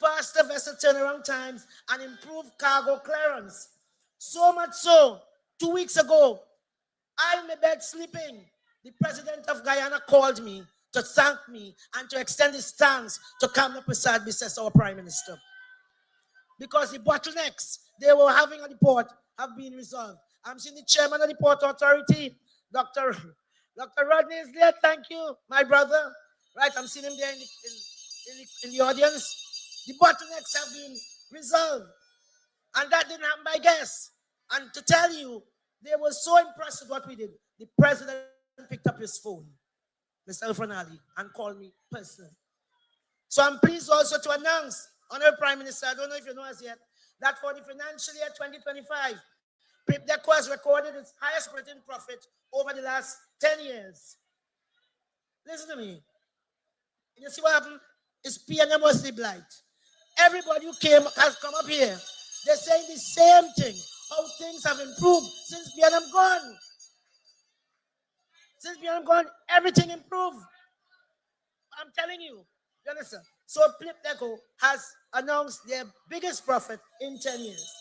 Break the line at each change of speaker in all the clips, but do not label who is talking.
faster vessel turnaround times, and improved cargo clearance. So much so, 2 weeks ago, I in my bed sleeping, the president of Guyana called me to thank me and to extend his thanks to Kamla Prasad Bisesa, our prime minister. Because the bottlenecks they were having at the port have been resolved. I'm seeing the chairman of the Port Authority, Dr. Rodney is there. Thank you, my brother. Right, I'm seeing him there in the audience. The bottlenecks have been resolved. And that didn't happen by guess. And to tell you, they were so impressed with what we did. The president picked up his phone, Mr. Alfranali, and called me personally. So I'm pleased also to announce, Honorable Prime Minister, I don't know if you know us yet, that for the financial year 2025, PIPDECO has recorded its highest operating profit over the last 10 years. Listen to me. You see what happened? It's PNM was the blight. Everybody who has come up here, they're saying the same thing. How things have improved since PNM gone. Since PNM gone, everything improved. I'm telling you. You understand? So PIPDECO has announced their biggest profit in 10 years.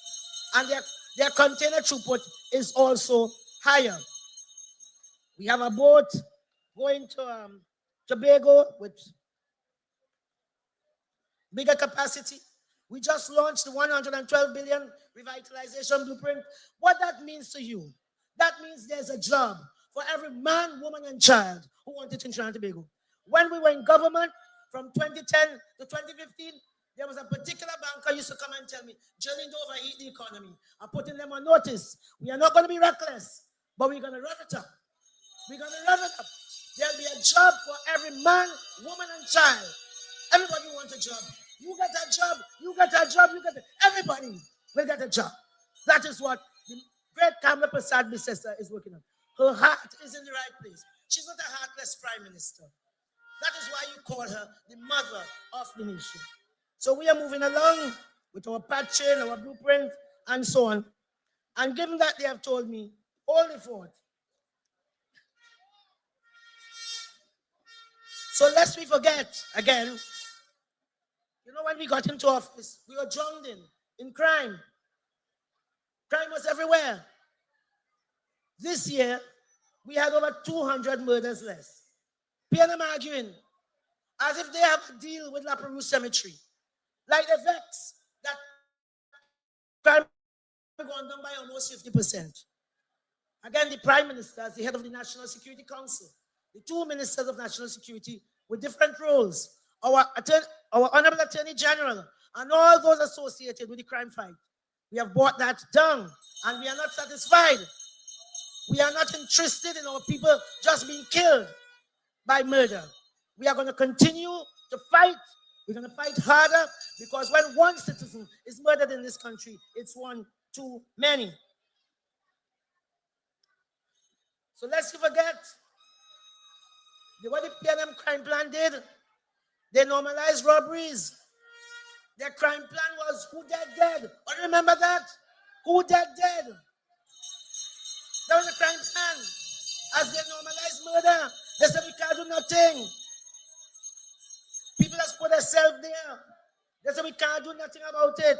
And their container throughput is also higher. We have a boat going to Tobago with bigger capacity. We just launched the 112 billion revitalization blueprint. What that means to you? That means there's a job for every man, woman, and child who wanted to Trinidad and Tobago. When we were in government, from 2010 to 2015, there was a particular banker used to come and tell me, Jolene, don't overheat the economy. I'm putting them on notice. We are not going to be reckless, but we're going to rev it up. We're going to rev it up. There'll be a job for every man, woman, and child. Everybody wants a job. You get a job, you get a job, you get it. Everybody will get a job. That is what the great Kamla Prasad Bisesa is working on. Her heart is in the right place. She's not a heartless prime minister. That is why you call her the mother of the nation. So we are moving along with our patching, our blueprint, and so on. And given that they have told me, hold the fort. So lest we forget again, you know, when we got into office, we were drowned in crime. Crime was everywhere. This year, we had over 200 murders less. PNM arguing as if they have a deal with La Perouse Cemetery. Like the vex that crime has gone down by almost 50%. Again, the Prime Minister as the head of the National Security Council, the two ministers of national security with different roles, our Honorable Attorney General, and all those associated with the crime fight. We have brought that down, and we are not satisfied. We are not interested in our people just being killed by murder. We are going to continue to fight. We're going to fight harder, because when one citizen is murdered in this country, it's one too many. So let's not forget what the PNM crime plan did. They normalized robberies. Their crime plan was who dead, dead. Oh, remember that? Who dead, dead. That was the crime plan. As they normalized murder, they said we can't do nothing. People have put themselves there. They said we can't do nothing about it.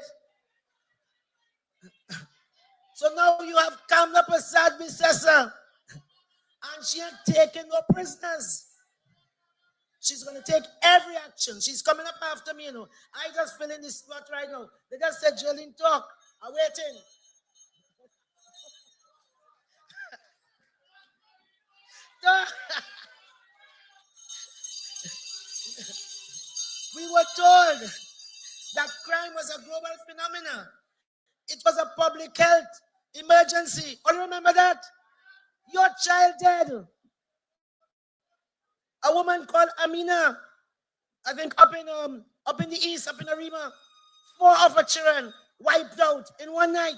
So now you have Kamla Prasad Bisesa, and she ain't taking no prisoners. She's going to take every action. She's coming up after me, you know. I just fill in this spot right now. They just said, Jolene, talk. I'm waiting. We were told that crime was a global phenomenon. It was a public health emergency. Oh, you remember that? Your child dead. A woman called Amina, I think up in the east, up in Arima, 4 of her children wiped out in one night.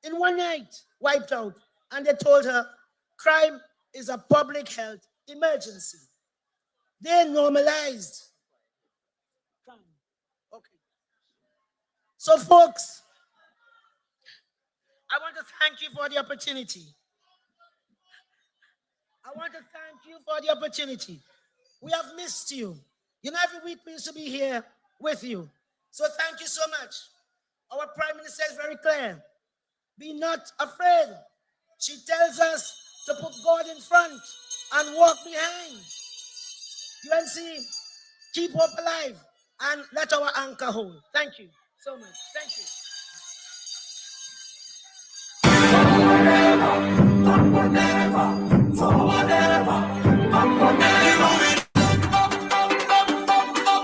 In one night, wiped out. And they told her, crime is a public health emergency. They normalized crime. Okay. So folks, I want to thank you for the opportunity. I want to thank you for the opportunity. We have missed you. You know, every week we used to be here with you. So thank you so much. Our Prime Minister is very clear. Be not afraid. She tells us to put God in front and walk behind. UNC, keep hope alive and let our anchor hold. Thank you so much. Thank you.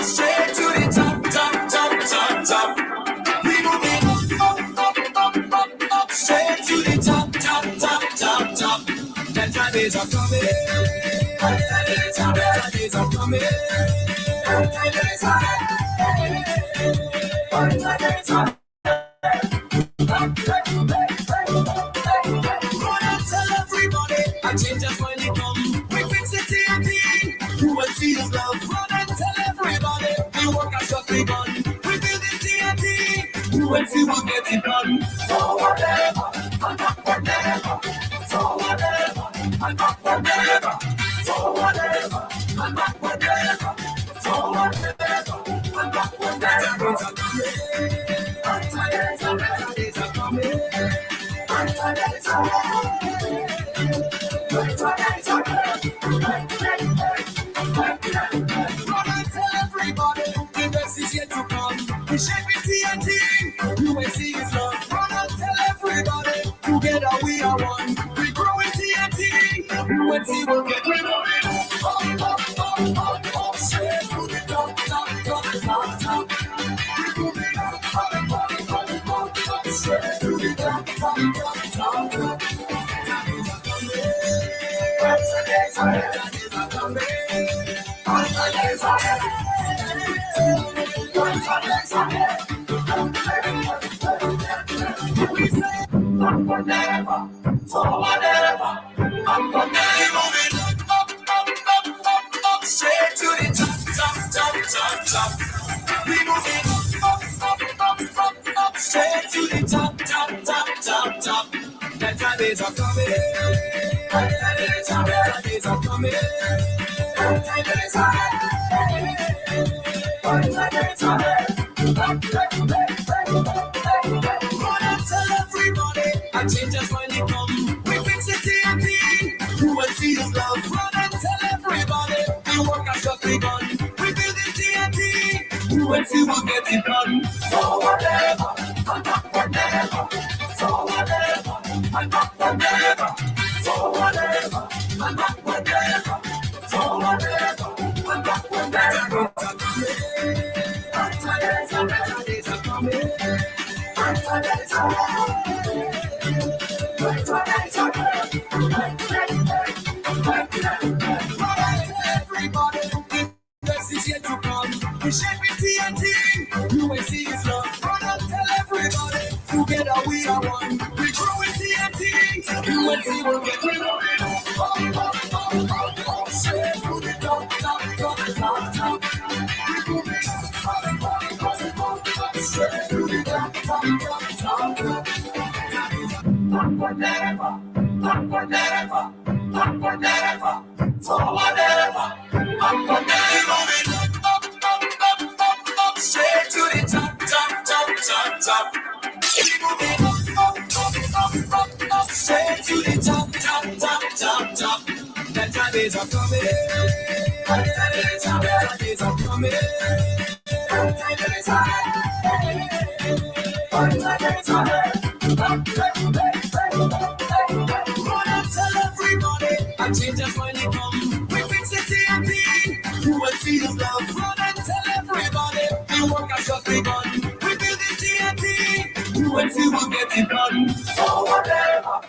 Straight to the top, top, top, top, top. We moving up, straight to the top, top, top, top, top. Better days are coming. Better days are coming. Better days are coming. Better days are run and tell everybody, I change just when it come. We fix the TNT. You will see his love. Run and tell everybody, the work has just begun. We build the TNT. You will see we'll get it done. So whatever, and not whatever. So whatever, and not whatever. So whatever, and not whatever. So whatever, and not whatever. Better days are coming. Better days are coming. Better days are coming. Run and tell everybody, the best is yet to come. We shape it TNT. You will see his love. Run and tell everybody, together we are one. We grow in TNT. You will see we'll get rid of it. Up, straight to the top, top, top, top, top. We moving up, straight to the top, top, top, top, top. Better days are coming. Better days are coming. Better days are coming. We say, not whatever, so whatever. I'm moving up, straight to the top, top, top, top, top. We moving up, straight to the top, top, top, top, top. Better days are coming. Better days are coming. Better days are coming. Better days are coming. Run and tell everybody, I change just when it come. We fix the TNT. You will see his love. Run and tell everybody, the work has just begun. We build the TNT. You will see we'll get it done. So whatever, and not whatever. So whatever, and not whatever. So whatever, and not whatever. So whatever, and not whatever. Better days are coming. Better days are coming. Better days are coming. Everybody, the best is yet to come. We shape it TNT. You will see his love. Run and tell everybody, together we are one. We grow in TNT. You will see we'll get rid of it. Straight to the top, top, top, top, top. We moving up, straight to the top, top, top, top. Not whatever, not whatever, not whatever. So whatever, not whatever. Up, straight to the top, top, top, top, top. We moving up, straight to the top, top, top, top, top. Better days are coming. Better days are coming. Better days are coming. Better days are coming. Run and tell everybody, I change just when it come. We fix the TNT. You will see his love. Run and tell everybody, the work has just begun. We build the TNT. You will see we'll get it done. So whatever.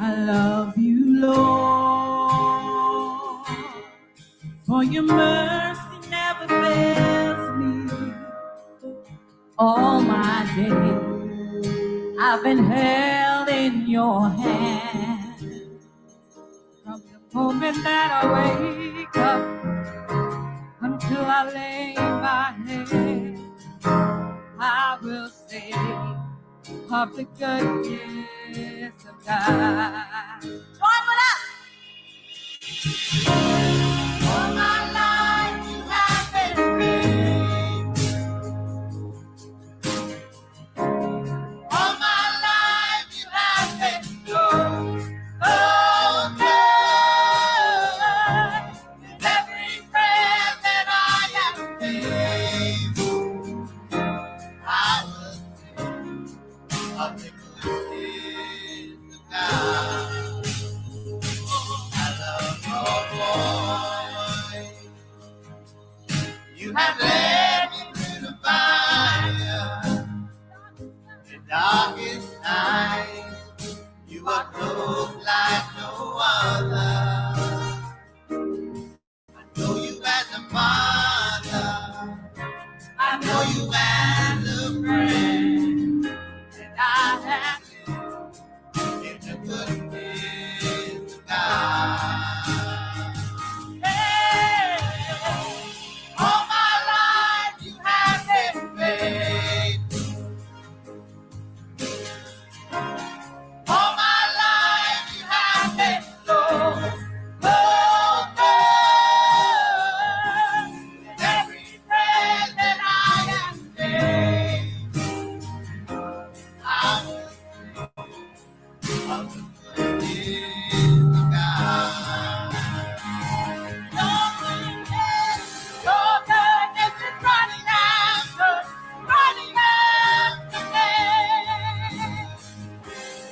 I love you, Lord, for your mercy never fails me. All my days I've been held in your hand. From the moment that I wake up until I lay my head, I will say of the goodness of God. Join with us! All my life you have been great. All my life you have been so good. With every breath that I have made, I will sing of the goodness of God. I love your voice. You have led me through the fire, the darkest night. You are close like no other. I know you as a father. I know you as a friend. And I have been in the goodness of God. Hey, all my life you have been faithful. All my life you have been so good. And every breath that I am made, I will sing of the goodness of God. Your goodness is running after me.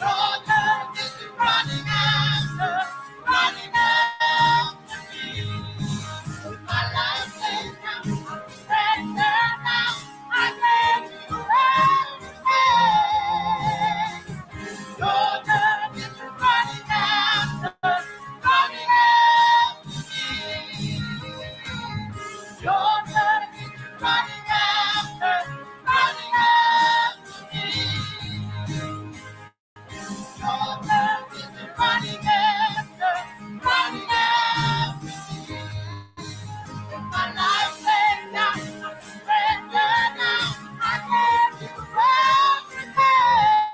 Your goodness is running after me. With my life laid down, I'm surrendered now. I give you everything. Your goodness is running after me. Your goodness is running after me. Your goodness is running after me. With my life laid down, I'm surrendered now. I give you everything.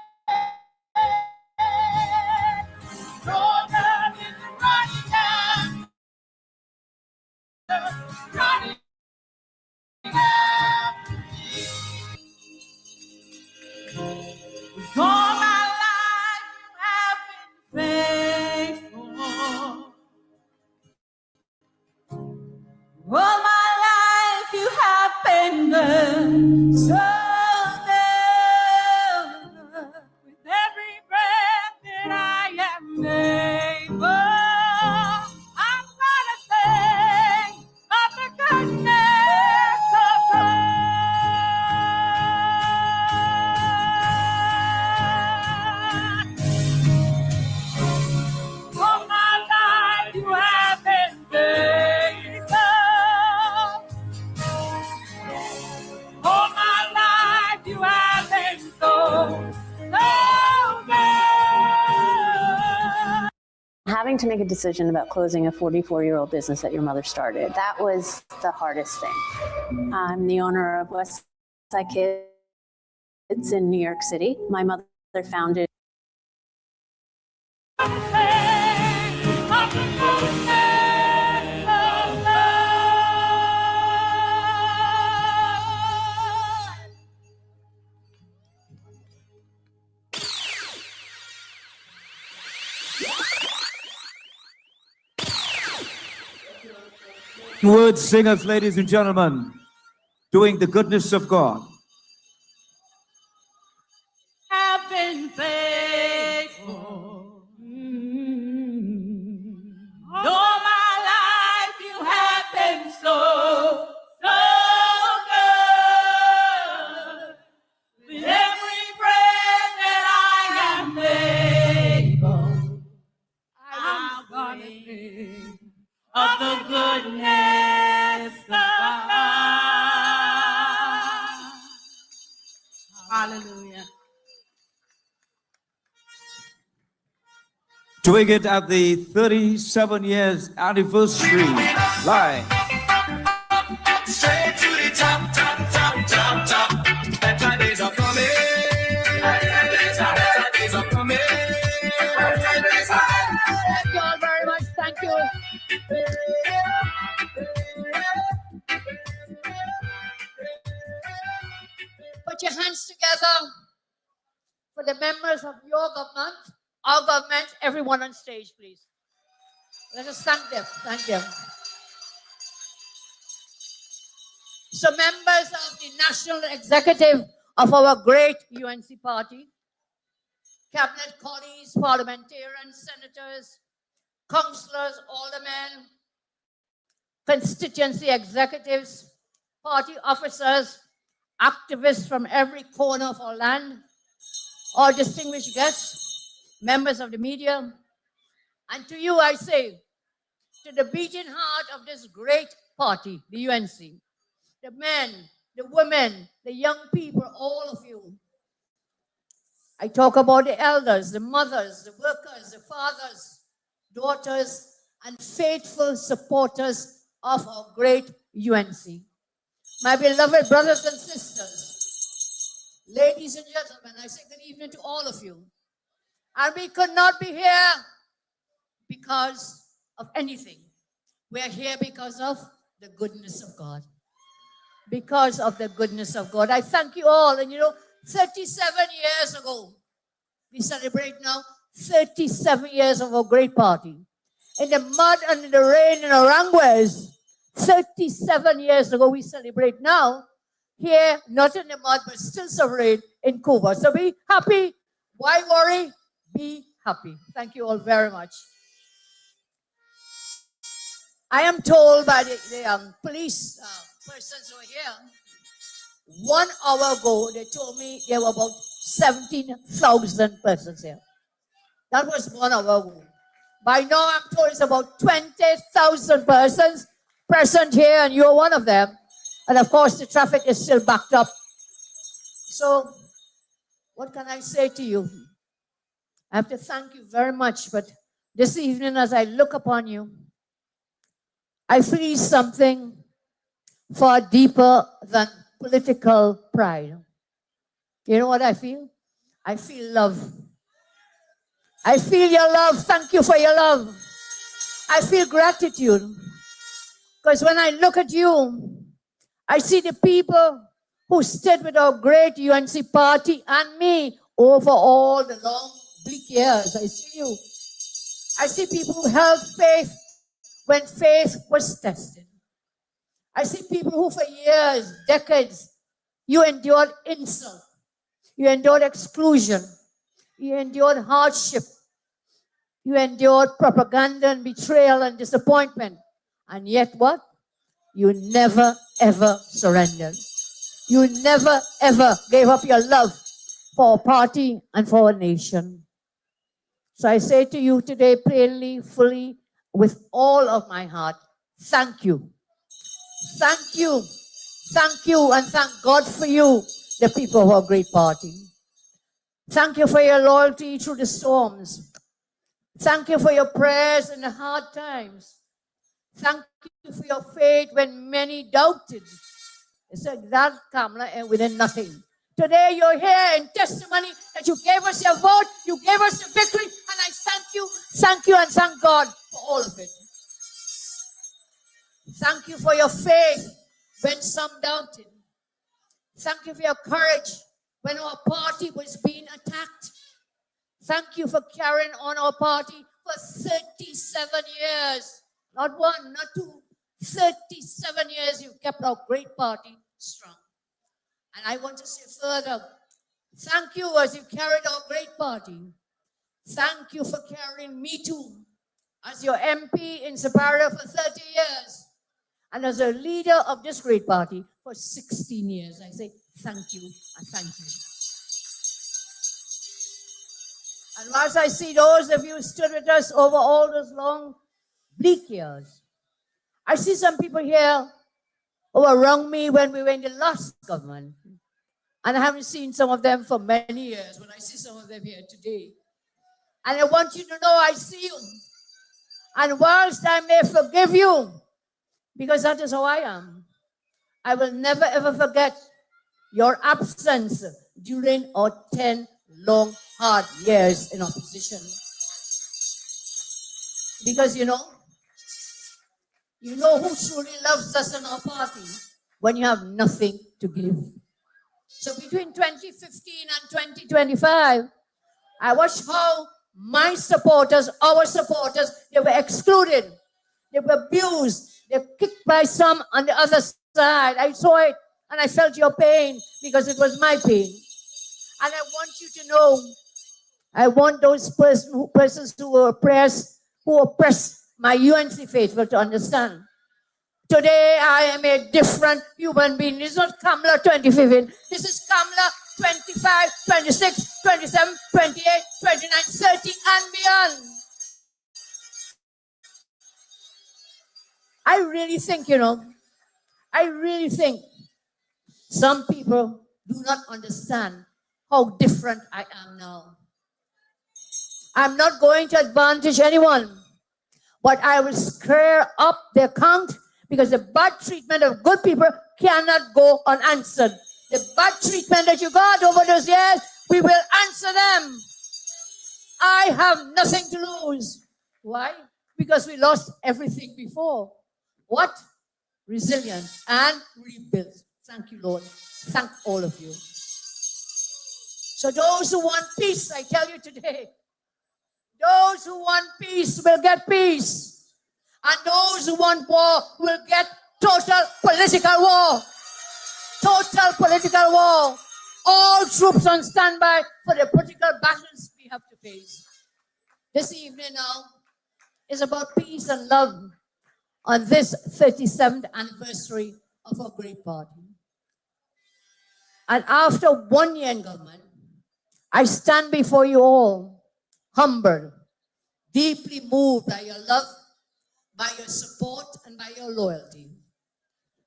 Your goodness is running after me. All my life you have been faithful. All my life you have been good, so good. With every breath that I am able, I'm gonna sing of the goodness of God. All my life you have been faithful. All my life you have been so good.
Having to make a decision about closing a 44-year-old business that your mother started, that was the hardest thing. I'm the owner of Westside Kids in New York City. My mother founded
Word singers, ladies and gentlemen, doing the goodness of God.
Have been faithful. All my life you have been so good. With every breath that I am able, I'm gonna sing of the goodness of God. Hallelujah.
Doing it at the 37 years anniversary live.
Straight to the top, top, top, top, top. Better days are coming. Better days are coming. Better days are coming.
Thank you all very much. Thank you. Put your hands together for the members of your government, our government, everyone on stage, please. Let us thank them. Thank them. So, members of the national executive of our great UNC party, cabinet colleagues, parliamentarians, senators, councillors, aldermen, constituency executives, party officers, activists from every corner of our land, all distinguished guests, members of the media, and to you I say, to the beating heart of this great party, the UNC, the men, the women, the young people, all of you. I talk about the elders, the mothers, the workers, the fathers, daughters, and faithful supporters of our great UNC. My beloved brothers and sisters, ladies and gentlemen, I say good evening to all of you. And we could not be here because of anything. We are here because of the goodness of God. Because of the goodness of God. I thank you all. And 37 years ago, we celebrate now 37 years of our great party. In the mud and in the rain in Aranguez, 37 years ago, we celebrate now. Here, not in the mud, but still celebrate in Cuba. So be happy. Why worry? Be happy. Thank you all very much. I am told by the police persons who are here, 1 hour ago, they told me there were about 17,000 persons here. That was 1 hour ago. By now, I'm told it's about 20,000 persons present here, and you're one of them. And of course, the traffic is still backed up. So, what can I say to you? I have to thank you very much, but this evening, as I look upon you, I feel something far deeper than political pride. You know what I feel? I feel love. I feel your love. Thank you for your love. I feel gratitude. Because when I look at you, I see the people who stood with our great UNC party and me over all the long, bleak years. I see you. I see people who held faith when faith was tested. I see people who for years, decades, you endured insult. You endured exclusion. You endured hardship. You endured propaganda and betrayal and disappointment. And yet what? You never, ever surrendered. You never, ever gave up your love for our party and for our nation. So I say to you today, plainly, fully, with all of my heart, thank you. Thank you. Thank you, and thank God for you, the people of our great party. Thank you for your loyalty through the storms. Thank you for your prayers in the hard times. Thank you for your faith when many doubted. They said, that Kamala and within nothing. Today you're here in testimony that you gave us your vote, you gave us the victory, and I thank you, and thank God for all of it. Thank you for your faith when some doubted. Thank you for your courage when our party was being attacked. Thank you for carrying on our party for 37 years. Not one, not two. 37 years you've kept our great party strong. And I want to say further, thank you as you carried our great party. Thank you for carrying me too as your MP in Superior for 30 years. And as a leader of this great party for 16 years. I say thank you and thank you. And whilst I see those of you who stood with us over all those long, bleak years, I see some people here who were around me when we were in the last government. And I haven't seen some of them for many years, but I see some of them here today. And I want you to know I see you. And whilst I may forgive you, because that is how I am, I will never ever forget your absence during our 10 long, hard years in opposition. Because you know who truly loves us in our party when you have nothing to give. So between 2015 and 2025, I watched how my supporters, our supporters, they were excluded. They were abused. They were kicked by some on the other side. I saw it and I felt your pain because it was my pain. And I want you to know, I want those persons who were oppressed my UNC faithful to understand. Today, I am a different human being. This is not Kamala 2015. This is Kamala 25, 26, 27, 28, 29, 30, and beyond. I really think some people do not understand how different I am now. I'm not going to advantage anyone, but I will square up the account because the bad treatment of good people cannot go unanswered. The bad treatment that you got over those years, we will answer them. I have nothing to lose. Why? Because we lost everything before. What? Resilience and rebuild. Thank you, Lord. Thank all of you. So those who want peace, I tell you today, those who want peace will get peace. And those who want war will get total political war. Total political war. All troops on standby for the political battles we have to face. This evening now is about peace and love on this 37th anniversary of our great party. And after 1 year in government, I stand before you all, humbled, deeply moved by your love, by your support, and by your loyalty.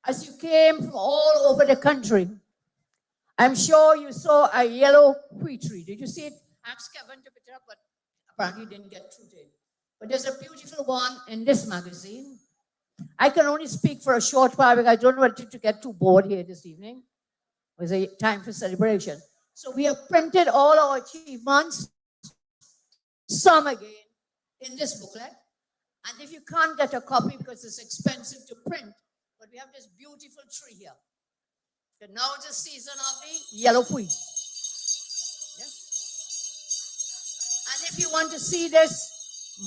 As you came from all over the country, I'm sure you saw a yellow wheat tree. Did you see it? I asked Kevin to pick it up, but apparently you didn't get through to it. But there's a beautiful one in this magazine. I can only speak for a short while because I don't want you to get too bored here this evening. It was a time for celebration. So we have printed all our achievements, some again, in this booklet. And if you can't get a copy because it's expensive to print, but we have this beautiful tree here. So now it's the season of the yellow wheat. Yeah? And if you want to see this,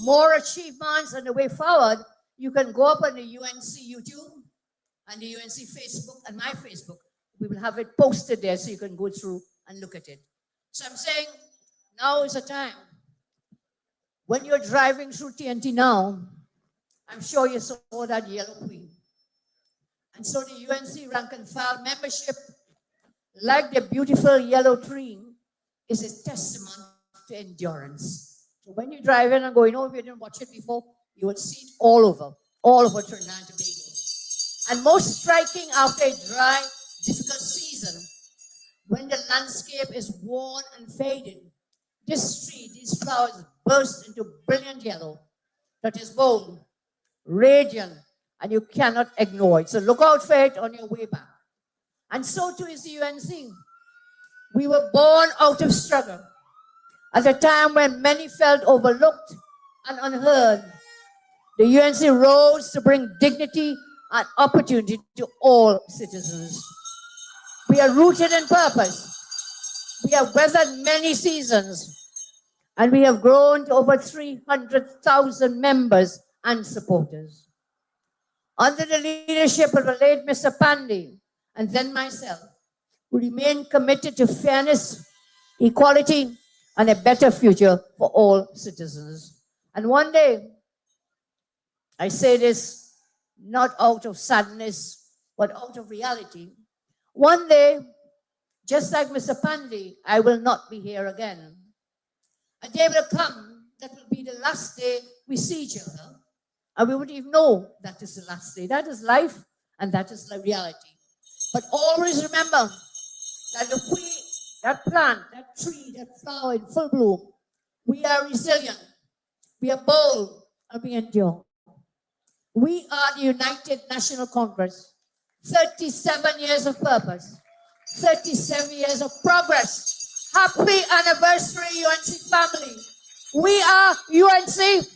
more achievements and the way forward, you can go up on the UNC YouTube and the UNC Facebook and my Facebook. We will have it posted there so you can go through and look at it. So I'm saying now is the time. When you're driving through TNT now, I'm sure you saw that yellow queen. And so the UNC rank and file membership, like the beautiful yellow tree, is a testament to endurance. So when you drive in and go, if you didn't watch it before, you will see it all over Trinidad and Tobago. And most striking after a dry, difficult season, when the landscape is worn and faded, this tree, these flowers burst into brilliant yellow that is bold, radiant, and you cannot ignore it. So look out for it on your way back. And so too is the UNC. We were born out of struggle at a time when many felt overlooked and unheard. The UNC rose to bring dignity and opportunity to all citizens. We are rooted in purpose. We have weathered many seasons, and we have grown to over 300,000 members and supporters. Under the leadership of the late Mr. Pandey, and then myself, we remain committed to fairness, equality, and a better future for all citizens. And one day, I say this not out of sadness, but out of reality. One day, just like Mr. Pandey, I will not be here again. A day will come that will be the last day we see each other, and we wouldn't even know that is the last day. That is life, and that is the reality. But always remember, that that plant, that tree, that flower in full bloom, we are resilient, we are bold, and we endure. We are the United National Congress. 37 years of purpose, 37 years of progress. Happy anniversary, UNC family. We are UNC.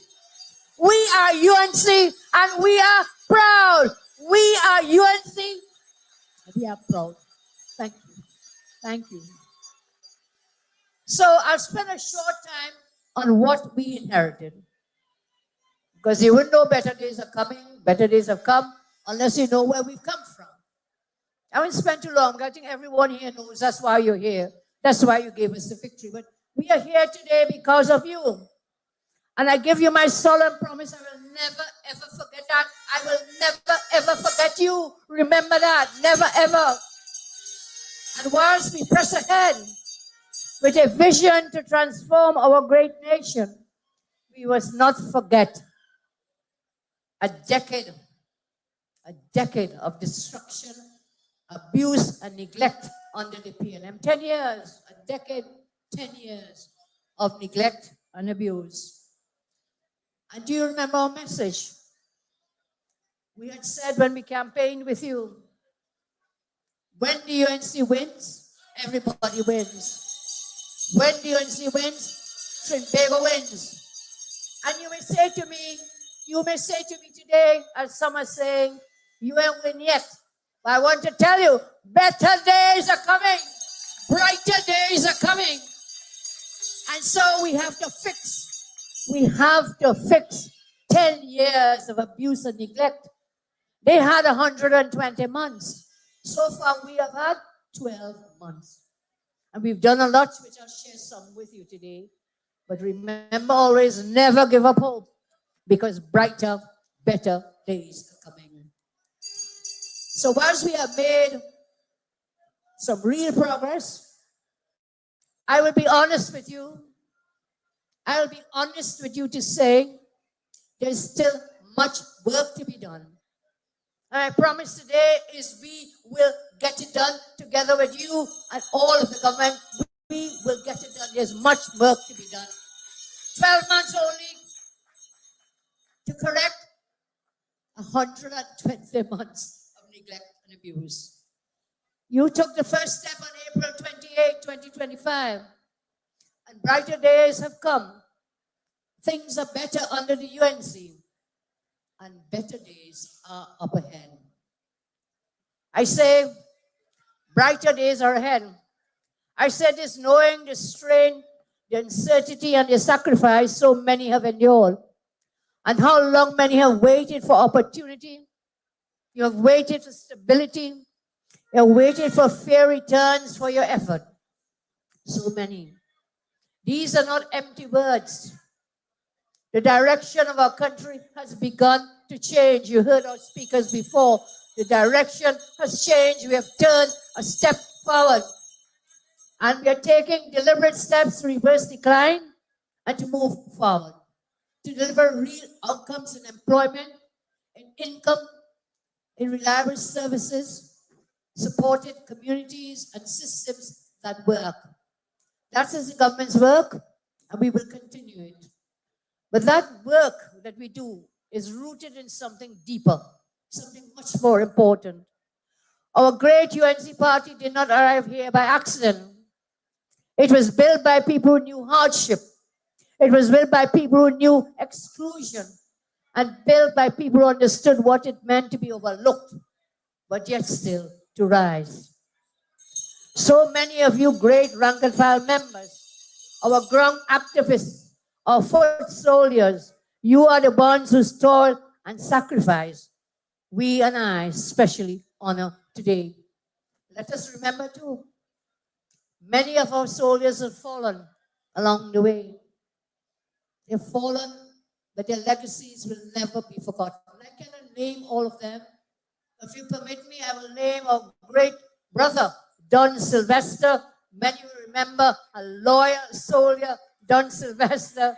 We are UNC, and we are proud. We are UNC. We are proud. Thank you. Thank you. So I'll spend a short time on what we inherited. Because you wouldn't know better days are coming, better days have come, unless you know where we've come from. I won't spend too long. I think everyone here knows that's why you're here. That's why you gave us the victory. But we are here today because of you. And I give you my solemn promise, I will never, ever forget that. I will never, ever forget you. Remember that. Never, ever. And whilst we press ahead with a vision to transform our great nation, we must not forget a decade of destruction, abuse, and neglect under the PNM. 10 years, a decade, 10 years of neglect and abuse. And do you remember our message? We had said when we campaigned with you, when the UNC wins, everybody wins. When the UNC wins, Trinbago wins. And you may say to me today, as some are saying, you ain't win yet. But I want to tell you, better days are coming. Brighter days are coming. And so we have to fix 10 years of abuse and neglect. They had 120 months. So far, we have had 12 months. And we've done a lot, which I'll share some with you today. But remember always, never give up hope, because brighter, better days are coming. So whilst we have made some real progress, I will be honest with you. I will be honest with you to say there's still much work to be done. And I promise today is we will get it done together with you and all of the government. We will get it done. There's much work to be done. 12 months only to correct 120 months of neglect and abuse. You took the first step on April 28, 2025, and brighter days have come. Things are better under the UNC, and better days are up ahead. I say, brighter days are ahead. I said this knowing the strain, the uncertainty, and the sacrifice so many have endured, and how long many have waited for opportunity. You have waited for stability. You have waited for fair returns for your effort. So many. These are not empty words. The direction of our country has begun to change. You heard our speakers before. The direction has changed. We have turned a step forward. And we are taking deliberate steps to reverse decline and to move forward, to deliver real outcomes in employment, in income, in reliable services, supported communities and systems that work. That is the government's work, and we will continue it. But that work that we do is rooted in something deeper, something much more important. Our great UNC party did not arrive here by accident. It was built by people who knew hardship. It was built by people who knew exclusion, and built by people who understood what it meant to be overlooked, but yet still to rise. So many of you great rank and file members, our ground activists, our foot soldiers, you are the ones who toil and sacrifice. We and I especially honor today. Let us remember too, many of our soldiers have fallen along the way. They've fallen, but their legacies will never be forgotten. I cannot name all of them. If you permit me, I will name our great brother, Don Sylvester. Many will remember a loyal soldier, Don Sylvester,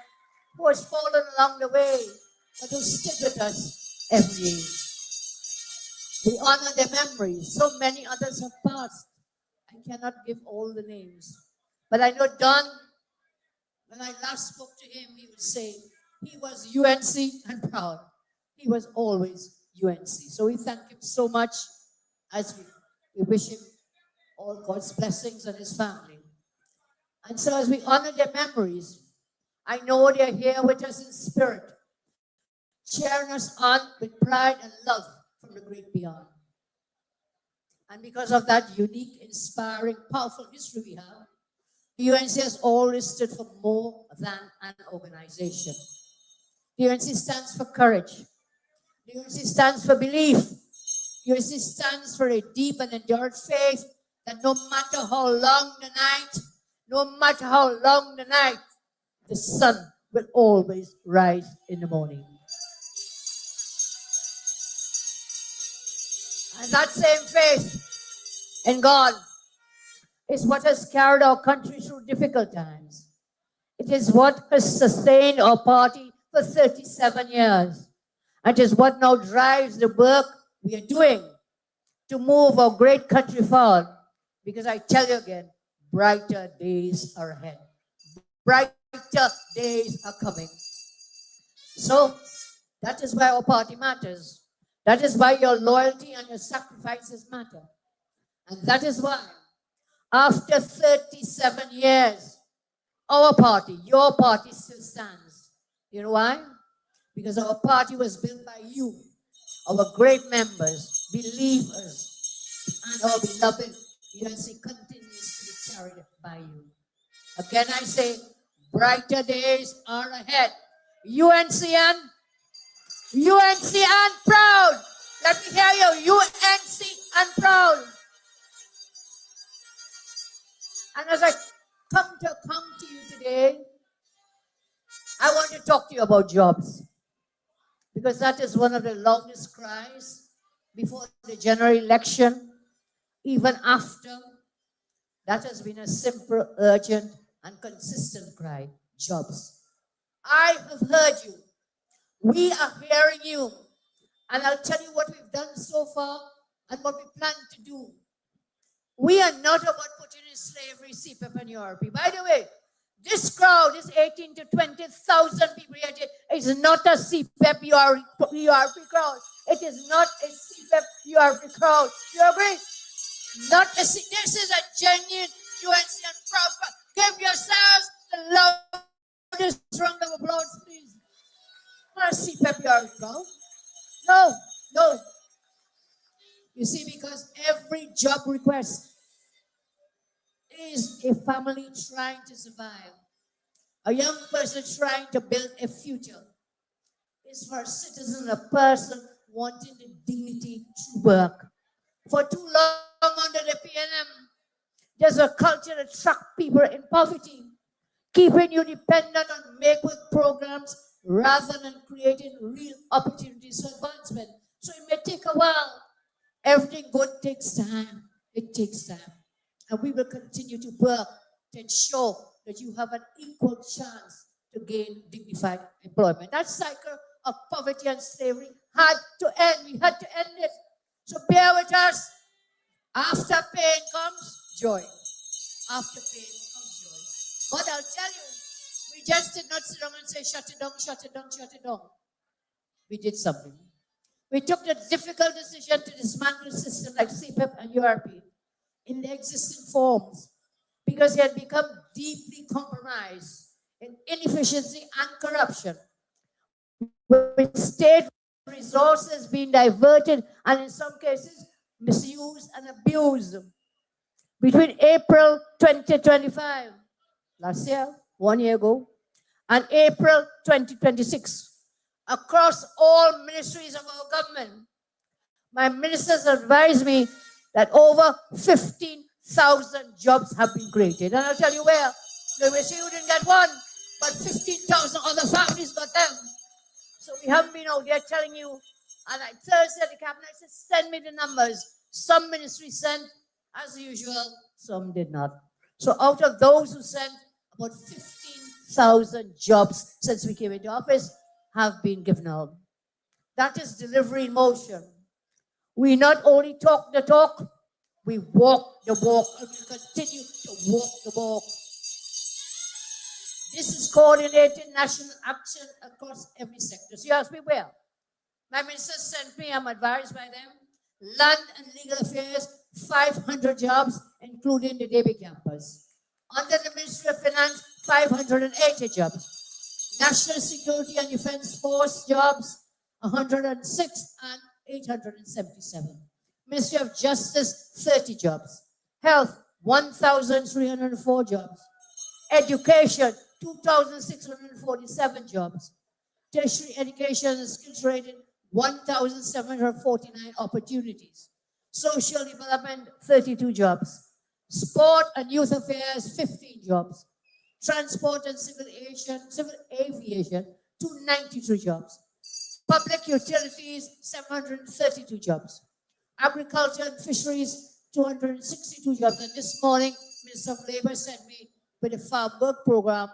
who has fallen along the way, but who stood with us every day. We honor their memories. So many others have passed. I cannot give all the names. But I know Don, when I last spoke to him, he would say he was UNC and proud. He was always UNC. So we thank him so much as we wish him all God's blessings on his family. And so as we honor their memories, I know they're here with us in spirit, cheering us on with pride and love from the great beyond. And because of that unique, inspiring, powerful history we have, the UNC has always stood for more than an organization. The UNC stands for courage. The UNC stands for belief. The UNC stands for a deep and enduring faith that no matter how long the night, the sun will always rise in the morning. And that same faith in God is what has carried our country through difficult times. It is what has sustained our party for 37 years. And it is what now drives the work we are doing to move our great country forward. Because I tell you again, brighter days are ahead. Brighter days are coming. So that is why our party matters. That is why your loyalty and your sacrifices matter. And that is why, after 37 years, our party, your party still stands. You know why? Because our party was built by you, our great members, believers, and our beloved UNC continues to be carried by you. Again, I say, brighter days are ahead. UNCN proud. Let me hear you. UNC and proud. And as I come to you today, I want to talk to you about jobs. Because that is one of the longest cries before the general election, even after. That has been a simple, urgent, and consistent cry. Jobs. I have heard you. We are hearing you. And I'll tell you what we've done so far and what we plan to do. We are not about putting in slavery, CPEP and URP. By the way, this crowd, this 18 to 20,000 people here, is not a CPEP URP crowd. It is not a CPEP URP crowd. You agree? This is a genuine UNC and proud crowd. Give yourselves the loudest round of applause, please. Not a CPEP URP crowd. No. You see, because every job request is a family trying to survive. A young person trying to build a future. It's for a citizen, a person wanting the dignity to work. For too long under the PNM, there's a culture that traps people in poverty, keeping you dependent on make-work programs rather than creating real opportunities for advancement. So it may take a while. Everything good takes time. It takes time. And we will continue to work to ensure that you have an equal chance to gain dignified employment. That cycle of poverty and slavery had to end. We had to end it. So bear with us. After pain comes joy. After pain comes joy. But I'll tell you, we just did not sit down and say, shut it down, shut it down, shut it down. We did something. We took the difficult decision to dismantle systems like CPEP and URP in their existing forms because they had become deeply compromised in inefficiency and corruption, with state resources being diverted and in some cases misused and abused. Between April 2025, last year, 1 year ago, and April 2026, across all ministries of our government, my ministers advised me that over 15,000 jobs have been created. And I'll tell you where. They may say you didn't get one, but 15,000 other families got them. So we haven't been out there telling you. And Thursday at the cabinet said, send me the numbers. Some ministries sent, as usual, some did not. So out of those who sent, about 15,000 jobs since we came into office have been given out. That is delivery in motion. We not only talk the talk, We walk the walk and we continue to walk the walk. This is coordinated national action across every sector. So you ask me where? My minister sent me, I'm advised by them, land and legal affairs, 500 jobs, including the DB campus. Under the Ministry of Finance, 580 jobs. National Security and Defense Force jobs, 106 and 877. Ministry of Justice, 30 jobs. Health, 1,304 jobs. Education, 2,647 jobs. Tertiary education and skills training, 1,749 opportunities. Social development, 32 jobs. Sport and youth affairs, 15 jobs. Transport and civil aviation, 292 jobs. Public utilities, 732 jobs. Agriculture and fisheries, 262 jobs. And this morning, Minister of Labor sent me with a farm work program,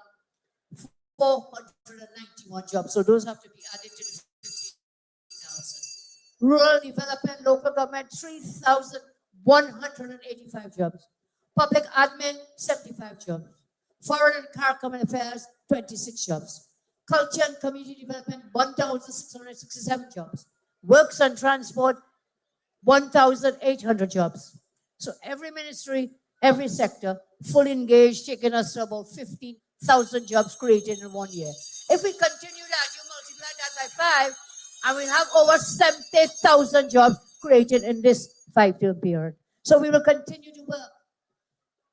491 jobs. So those have to be added to the 50,000. Rural development, local government, 3,185 jobs. Public admin, 75 jobs. Foreign and CARICOM affairs, 26 jobs. Culture and community development, 1,667 jobs. Works and transport, 1,800 jobs. So every ministry, every sector, fully engaged, taking us to about 15,000 jobs created in 1 year. If we continue that, you multiply that by 5, and we'll have over 70,000 jobs created in this 5-year period. So we will continue to work.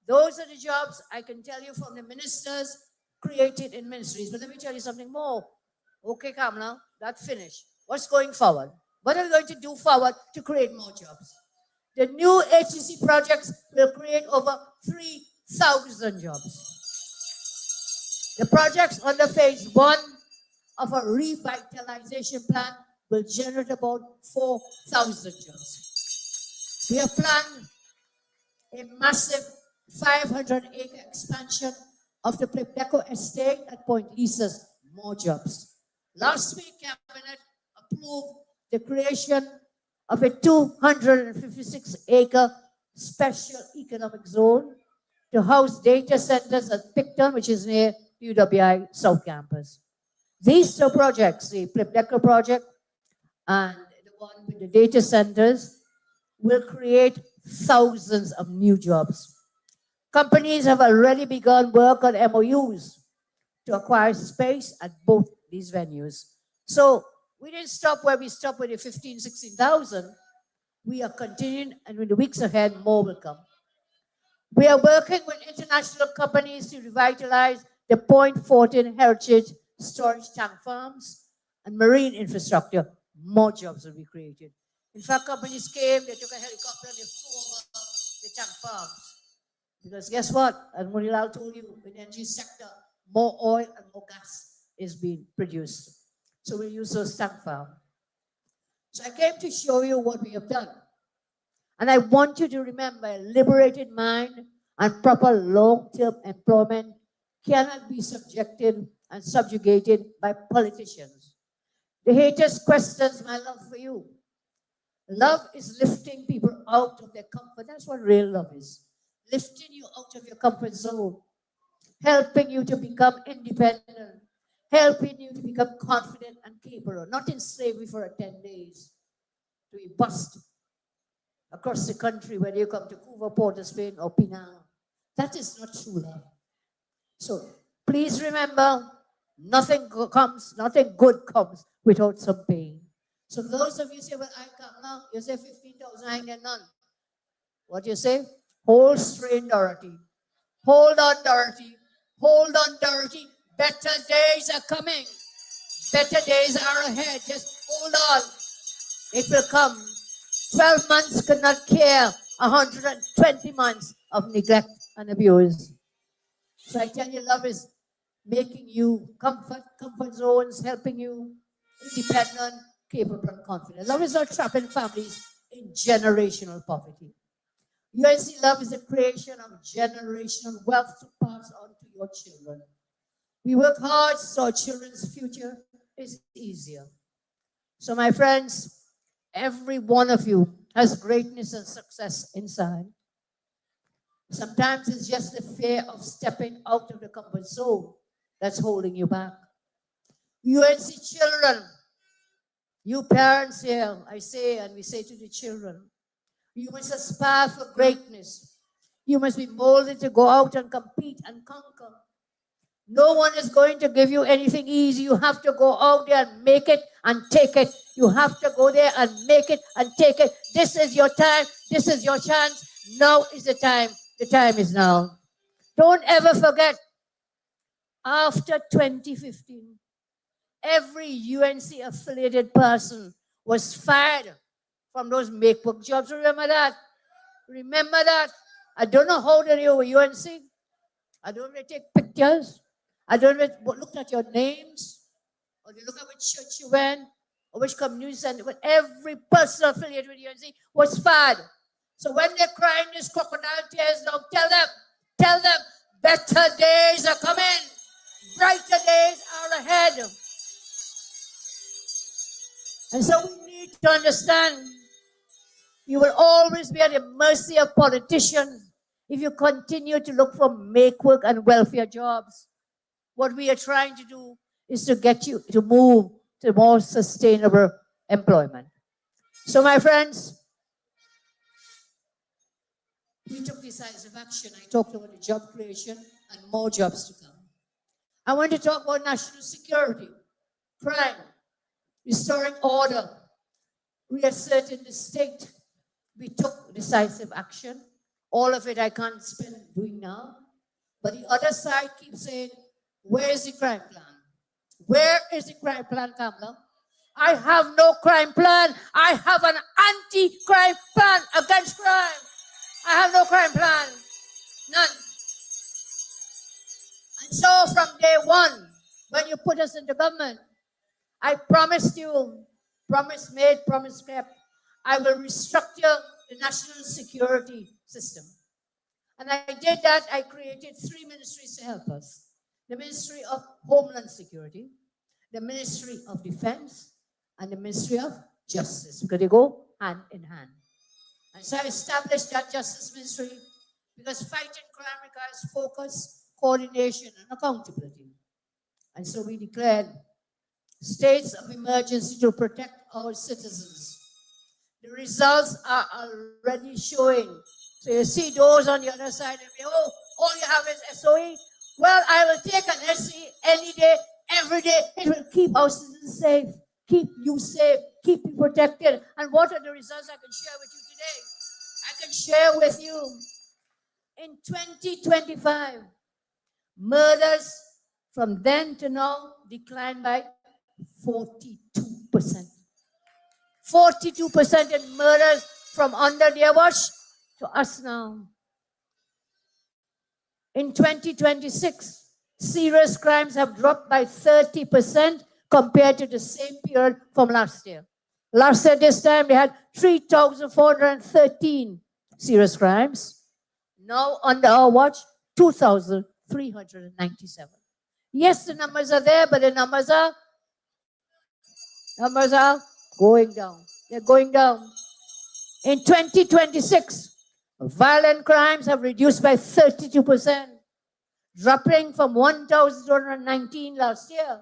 Those are the jobs I can tell you from the ministers created in ministries. But let me tell you something more. Okay, Kamala, that's finished. What's going forward? What are we going to do forward to create more jobs? The new HCC projects will create over 3,000 jobs. The projects under phase 1 of a revitalization plan will generate about 4,000 jobs. We have planned a massive 500-acre expansion of the Plebdeco estate at Point Lisa's, more jobs. Last week, Cabinet approved the creation of a 256-acre special economic zone to house data centers at Picton, which is near UWI South Campus. These two projects, the Plebdeco project and the one with the data centers, will create thousands of new jobs. Companies have already begun work on MOUs to acquire space at both these venues. So we didn't stop where we stopped with the 15,000, 16,000. We are continuing, and in the weeks ahead, more will come. We are working with international companies to revitalize the Point 14 heritage storage tank farms and marine infrastructure. More jobs will be created. In fact, companies came, they took a helicopter, they flew over the tank farms. Because guess what? As Munilal told you, in the energy sector, more oil and more gas is being produced. So we'll use those tank farms. So I came to show you what we have done. And I want you to remember, a liberated mind and proper long-term employment cannot be subjected and subjugated by politicians. The haters questions my love for you. Love is lifting people out of their comfort. That's what real love is. Lifting you out of your comfort zone, helping you to become independent, helping you to become confident and capable, not in slavery for 10 days, to be bussed across the country, whether you come to Cuba, Port of Spain, or Penang. That is not true love. So please remember, nothing good comes without some pain. So those of you say, well, I come now, you say 15,000, I ain't get none. What do you say? Hold straight, Dorothy. Hold on, Dorothy. Hold on, Dorothy. Better days are coming. Better days are ahead. Just hold on. It will come. 12 months could not care 120 months of neglect and abuse. So I tell you, love is making you comfort zones, helping you independent, capable, and confident. Love is not trapping families in generational poverty. UNC Love is the creation of generational wealth to pass on to your children. We work hard so our children's future is easier. So my friends, Every one of you has greatness and success inside. Sometimes it's just the fear of stepping out of the comfort zone that's holding you back. UNC children, you parents here, I say, and we say to the children, you must aspire for greatness. You must be molded to go out and compete and conquer. No one is going to give you anything easy. You have to go out there and make it and take it. You have to go there and make it and take it. This is your time. This is your chance. Now is the time. The time is now. Don't ever forget, after 2015, every UNC affiliated person was fired from those make-work jobs. Remember that? Remember that? I don't know how they were UNC. I don't really take pictures. I don't really look at your names, or they look at which church you went, or which community center. But every person affiliated with UNC was fired. So when they're crying these crocodile tears now, tell them, better days are coming. Brighter days are ahead. And so we need to understand, you will always be at the mercy of politicians if you continue to look for make-work and welfare jobs. What we are trying to do is to get you to move to more sustainable employment. So my friends, we took decisive action. I talked about the job creation and more jobs to come. I want to talk about national security, crime, restoring order, reasserting the state. We took decisive action. All of it I can't spend doing now. But the other side keeps saying, where is the crime plan? Where is the crime plan, Kamala? I have no crime plan. I have an anti-crime plan against crime. I have no crime plan. None. And so from day one, when you put us into government, I promised you, promise made, promise kept, I will restructure the national security system. And I did that. I created 3 ministries to help us. The Ministry of Homeland Security, the Ministry of Defense, and the Ministry of Justice, because they go hand in hand. And so I established that Justice Ministry because fighting crime requires focus, coordination, and accountability. And so we declared states of emergency to protect our citizens. The results are already showing. So you see those on the other side, and oh, all you have is SOE. Well, I will take an SOE any day, every day. It will keep our citizens safe, keep you safe, keep you protected. And what are the results I can share with you today? I can share with you in 2025, murders from then to now declined by 42%. 42% in murders from under their watch to us now. In 2026, serious crimes have dropped by 30% compared to the same period from last year. Last year, this time, they had 3,413 serious crimes. Now, under our watch, 2,397. Yes, the numbers are there, but the numbers are going down. They're going down. In 2026, violent crimes have reduced by 32%, dropping from 1,219 last year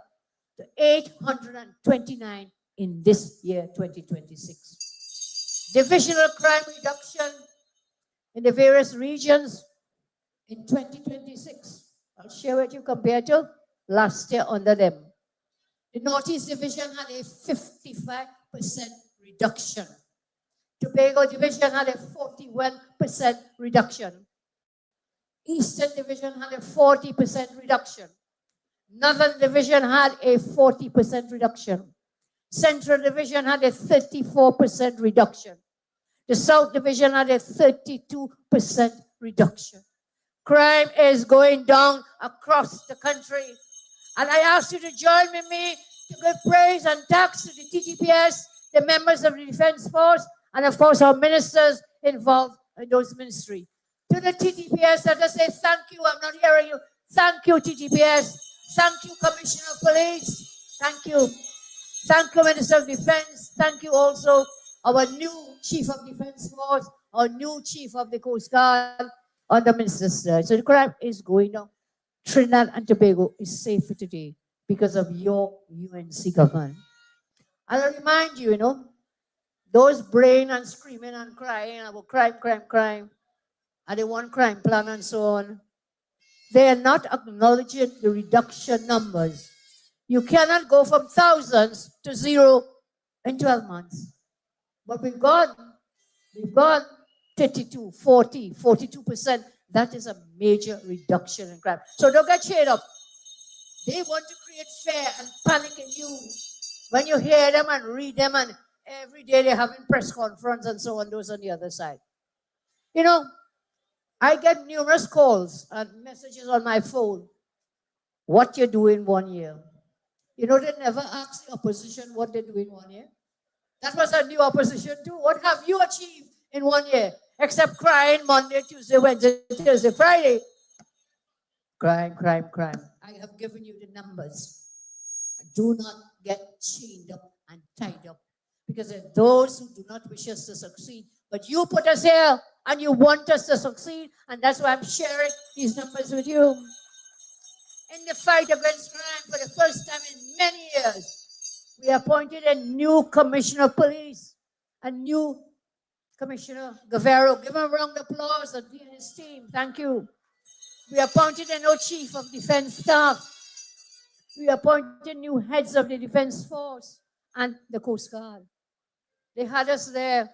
to 829 in this year, 2026. Divisional crime reduction in the various regions in 2026. I'll share with you compared to last year under them. The Northeast Division had a 55% reduction. Tobago Division had a 41% reduction. Eastern Division had a 40% reduction. Northern Division had a 40% reduction. Central Division had a 34% reduction. The South Division had a 32% reduction. Crime is going down across the country. And I ask you to join with me to give praise and thanks to the TTPS, the members of the Defense Force, and of course our ministers involved in those ministries. To the TTPS, let us say thank you. I'm not hearing you. Thank you, TTPS. Thank you, Commissioner of Police. Thank you. Thank you, Minister of Defense. Thank you also, our new Chief of Defense Force, our new Chief of the Coast Guard under Minister Sturge. So the crime is going down. Trinidad and Tobago is safer today because of your UNC government. And I remind you, those braying and screaming and crying about crime, crime, crime, and they want crime plan and so on, they are not acknowledging the reduction numbers. You cannot go from thousands to zero in 12 months. But we've got 32, 40, 42%. That is a major reduction in crime. So don't get cheered up. They want to create fear and panic in you. When you hear them and read them, and every day they're having press conference and so on, those on the other side. I get numerous calls and messages on my phone. What you do in 1 year? They never ask the opposition what they do in 1 year. That was a new opposition too. What have you achieved in 1 year? Except crying Monday, Tuesday, Wednesday, Thursday, Friday. Crime, crime, crime. I have given you the numbers. Do not get chained up and tied up. Because there are those who do not wish us to succeed. But you put us here and you want us to succeed. And that's why I'm sharing these numbers with you. In the fight against crime, for the first time in many years, we appointed a new commissioner of police, a new Commissioner Guevara. Give him a round of applause and he and his team. Thank you. We appointed a new chief of defense staff. We appointed new heads of the defense force and the Coast Guard. They had us there,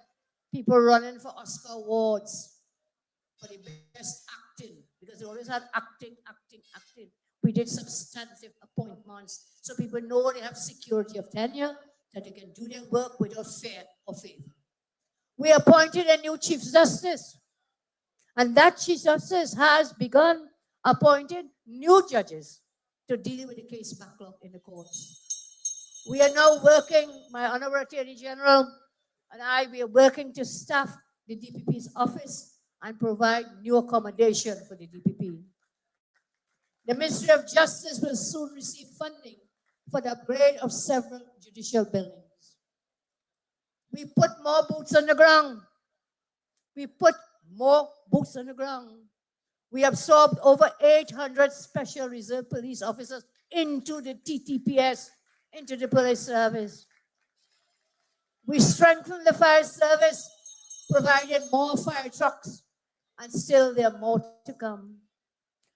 people running for Oscar awards for the best acting, because they always had acting. We did substantive appointments so people know they have security of tenure, that they can do their work without fear or favor. We appointed a new Chief Justice, and that Chief Justice has begun appointing new judges to deal with the case backlog in the courts. We are now working, my Honorable Attorney General and we are working to staff the DPP's office and provide new accommodation for the DPP. The Ministry of Justice will soon receive funding for the upgrade of several judicial buildings. We put more boots on the ground. We absorbed over 800 special reserve police officers into the TTPS, into the police service. We strengthened the fire service, provided more fire trucks, and still there are more to come.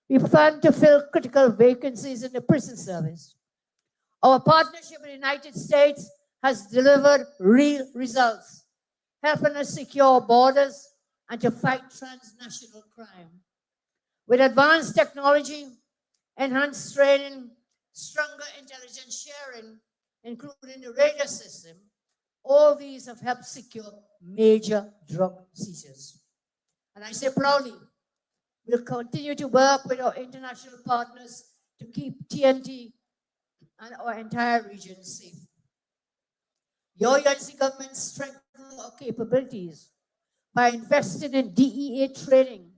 We plan to fill critical vacancies in the prison service. Our partnership with the United States has delivered real results, helping us secure borders and to fight transnational crime. With advanced technology, enhanced training, stronger intelligence sharing, including the radar system, all these have helped secure major drug seizures. And I say proudly, we'll continue to work with our international partners to keep TNT and our entire region safe. Your UNC government strengthened our capabilities by investing in DEA training,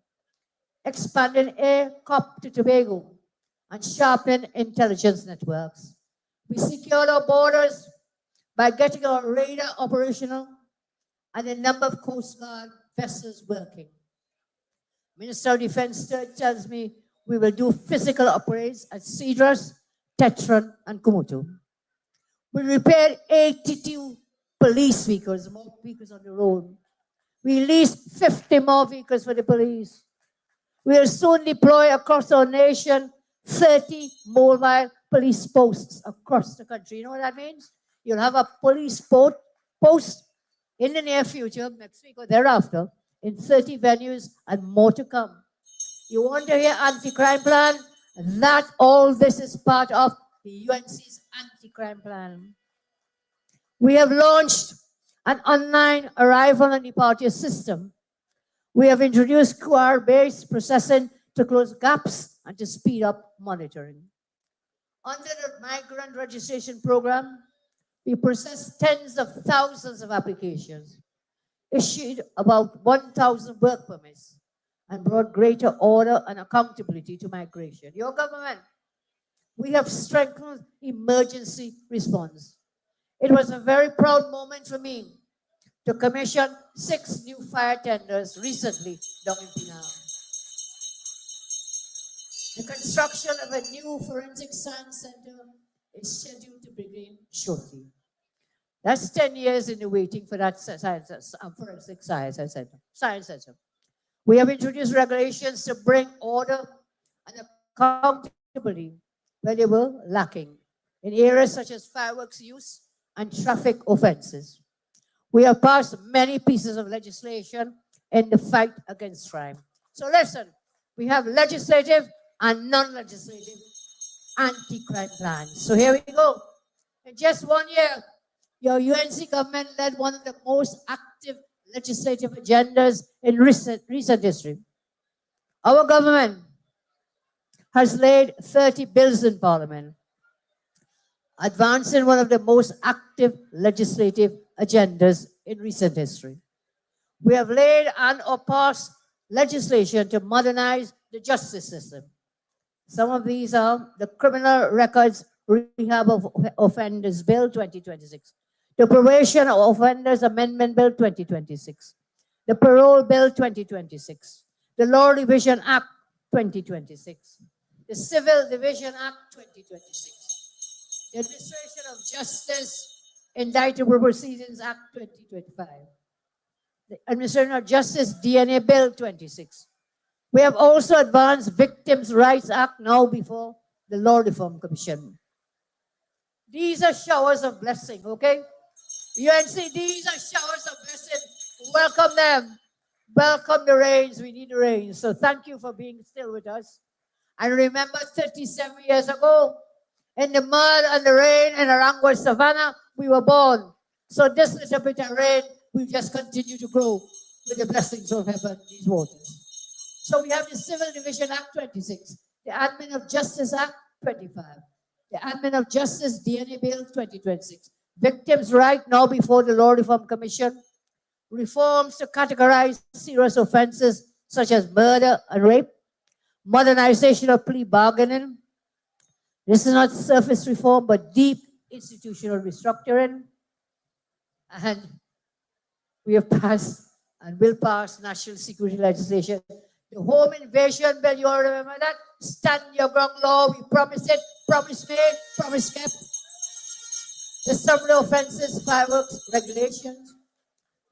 expanding air COP to Tobago, and sharpening intelligence networks. We secured our borders by getting our radar operational and a number of Coast Guard vessels working. Minister of Defense tells me we will do physical upgrades at Cedros, Tetron, and Kumutu. We repaired 82 police vehicles, more vehicles on the road. We leased 50 more vehicles for the police. We will soon deploy across our nation 30 mobile police posts across the country. You know what that means? You'll have a police post in the near future, next week or thereafter, in 30 venues and more to come. You want to hear anti-crime plan? That all this is part of the UNC's anti-crime plan. We have launched an online arrival and departure system. We have introduced QR-based processing to close gaps and to speed up monitoring. Under the migrant registration program, we processed tens of thousands of applications, issued about 1,000 work permits, and brought greater order and accountability to migration. Your government, we have strengthened emergency response. It was a very proud moment for me to commission 6 new fire tenders recently down in Penang. The construction of a new forensic science center is scheduled to begin shortly. That's 10 years in the waiting for that forensic science center. We have introduced regulations to bring order and accountability where they were lacking in areas such as fireworks use and traffic offenses. We have passed many pieces of legislation in the fight against crime. So listen, we have legislative and non-legislative anti-crime plans. So here we go. In just 1 year, your UNC government led one of the most active legislative agendas in recent history. Our government has laid 30 bills in Parliament, advancing one of the most active legislative agendas in recent history. We have laid and or passed legislation to modernize the justice system. Some of these are the Criminal Records Rehab of Offenders Bill 2026, the Probation of Offenders Amendment Bill 2026, the Parole Bill 2026, the Law Revision Act 2026, the Civil Division Act 2026, the Administration of Justice Indictable Proceedings Act 2025, the Administration of Justice DNA Bill 26. We have also advanced Victims' Rights Act now before the Law Reform Commission. These are showers of blessing, okay? UNC, these are showers of blessing. Welcome them. Welcome the rains. We need the rains. So thank you for being still with us. And remember 37 years ago, in the mud and the rain in Arangua Savannah, we were born. So this little bit of rain will just continue to grow with the blessings of heaven, these waters. So we have the Civil Division Act 26, the Admin of Justice Act 25, the Admin of Justice DNA Bill 2026, Victims' Right now before the Law Reform Commission, reforms to categorize serious offenses such as murder and rape, modernization of plea bargaining. This is not surface reform, but deep institutional restructuring. And we have passed and will pass national security legislation. The home invasion bill, you all remember that? Stand your ground law, we promised it, promise made, promise kept. The summer offenses, fireworks regulations,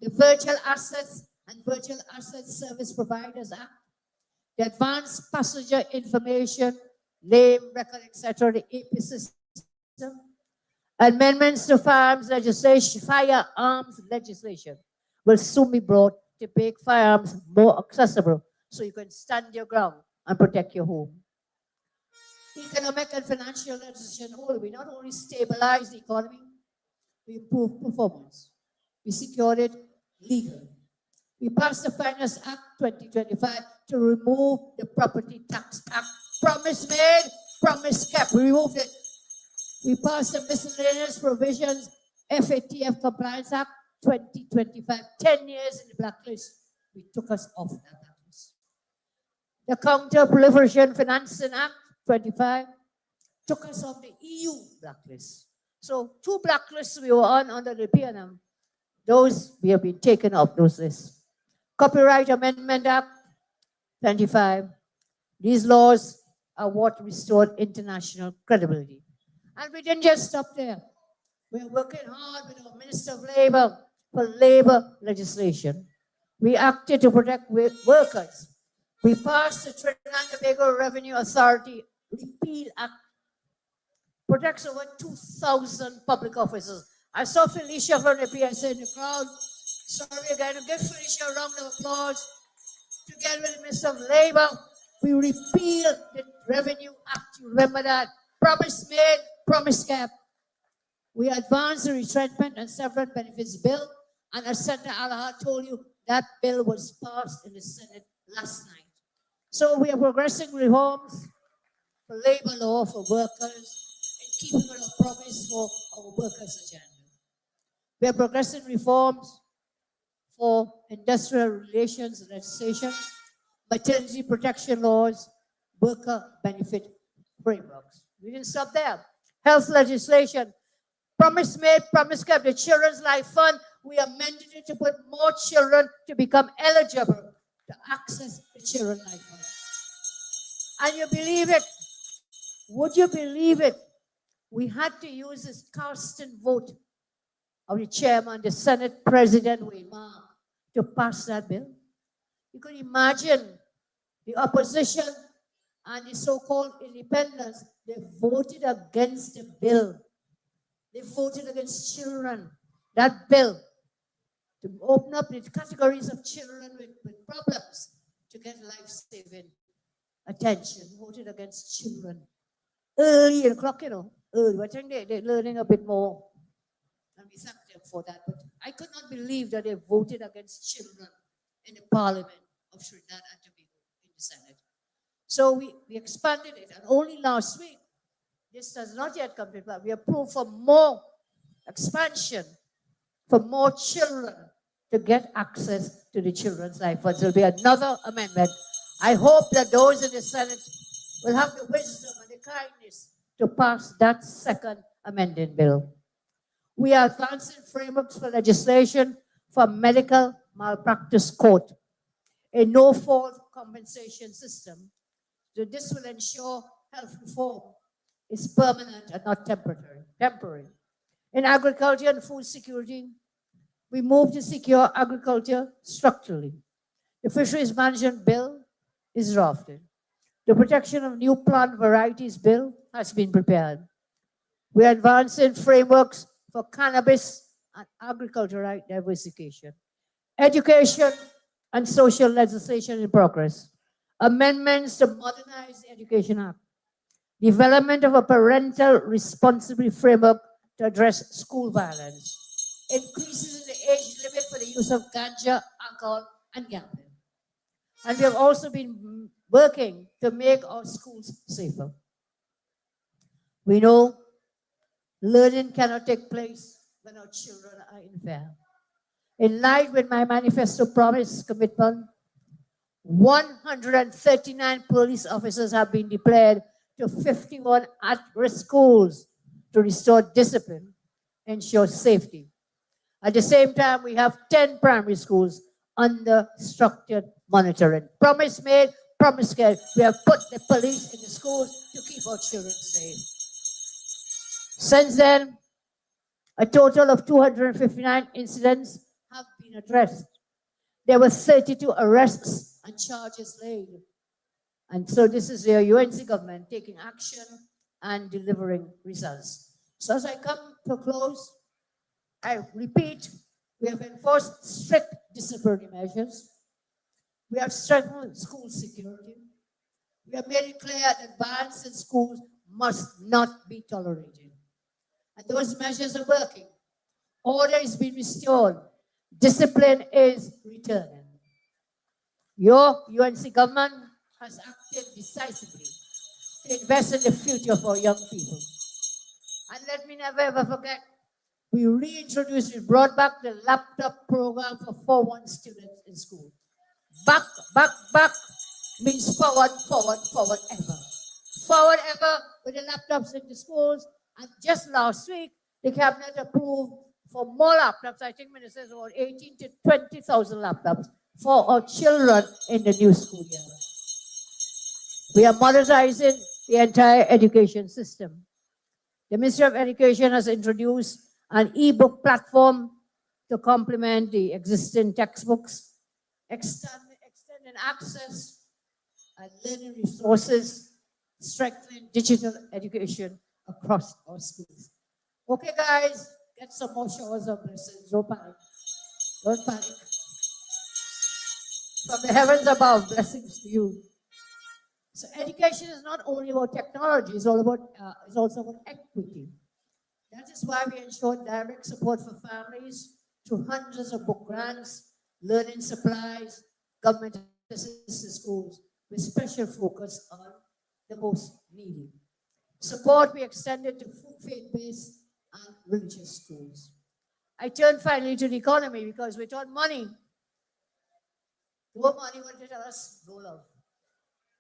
the Virtual Assets and Virtual Asset Service Providers Act, the Advanced Passenger Information, Name Record, etc., the AP system, amendments to firearms legislation will soon be brought to make firearms more accessible so you can stand your ground and protect your home. Economic and financial legislation, we not only stabilize the economy, we improve performance. We secured it legally. We passed the Finance Act 2025 to remove the Property Tax Act. Promise made, promise kept. We removed it. We passed the Miscellaneous Provisions FATF Compliance Act 2025. 10 years in the blacklist. We took us off that blacklist. The Counter-Proliferation Financing Act 25 took us off the EU blacklist. So 2 blacklists we were on under the PNM. Those we have been taken off those lists. Copyright Amendment Act 25. These laws are what restored international credibility. And we didn't just stop there. We're working hard with our Minister of Labor for labor legislation. We acted to protect workers. We passed the Trinidad and Tobago Revenue Authority Repeal Act. Protects over 2,000 public officers. I saw Felicia from the PSA in the crowd. Sorry again, give Felicia a round of applause. Together with the Minister of Labor, we repealed the Revenue Act. You remember that? Promise made, promise kept. We advanced the Retrenchment and Severance Benefits Bill, and as Senator Alaha told you, that bill was passed in the Senate last night. So we are progressing reforms for labor law for workers, keeping our promise for our workers' agenda. We are progressing reforms for industrial relations legislation, maternity protection laws, worker benefit frameworks. We didn't stop there. Health legislation, promise made, promise kept. The Children's Life Fund we amended it to put more children to become eligible to access the Children's Life Fund. And you believe it? Would you believe it? We had to use this casting vote of the chairman, the Senate President Weimar, to pass that bill. You could imagine the opposition and the so-called independents, they voted against the bill. They voted against children. That bill to open up the categories of children with problems to get life-saving attention, voted against children. Early in the clock, early. I think they're learning a bit more. And we thank them for that. But I could not believe that they voted against children in the Parliament of Trinidad and Tobago in the Senate. So we expanded it. And only last week, this has not yet come to pass. We approved for more expansion, for more children to get access to the Children's Life Fund. There will be another amendment. I hope that those in the Senate will have the wisdom and the kindness to pass that second amended bill. We are advancing frameworks for legislation for medical malpractice court, a no-fault compensation system. So this will ensure health reform is permanent and not temporary. In agriculture and food security, we move to secure agriculture structurally. The Fisheries Management Bill is drafted. The Protection of New Plant Varieties Bill has been prepared. We are advancing frameworks for cannabis and agricultural diversification. Education and social legislation in progress. Amendments to modernize the Education Act. Development of a parental responsibility framework to address school violence. Increases in the age limit for the use of ganja, alcohol, and gambling. And we have also been working to make our schools safer. We know learning cannot take place when our children are in fear. In line with my manifesto promise commitment, 139 police officers have been deployed to 51 at-risk schools to restore discipline, ensure safety. At the same time, we have 10 primary schools under structured monitoring. Promise made, promise kept. We have put the police in the schools to keep our children safe. Since then, a total of 259 incidents have been addressed. There were 32 arrests and charges laid. And so this is the UNC government taking action and delivering results. So as I come to a close, I repeat, we have enforced strict disciplinary measures. We have strengthened school security. We have made it clear that violence in schools must not be tolerated. And those measures are working. Order is being restored. Discipline is returning. Your UNC government has acted decisively to invest in the future of our young people. And let me never ever forget, we brought back the laptop program for 4-1 students in school. Back means forward, forward, forward ever. Forward ever with the laptops in the schools. And just last week, the cabinet approved for more laptops. I think Minister says about 18 to 20,000 laptops for our children in the new school year. We are modernizing the entire education system. The Ministry of Education has introduced an e-book platform to complement the existing textbooks, extending access and learning resources, strengthening digital education across our schools. Okay, guys, get some more showers of blessings. Don't panic. Don't panic. From the heavens above, blessings to you. So education is not only about technology, it's also about equity. That is why we ensure direct support for families through hundreds of book grants, learning supplies, government assisted schools, with special focus on the most needy. Support we extended to faith-based and religious schools. I turn finally to the economy because without money, no money will tell us no love.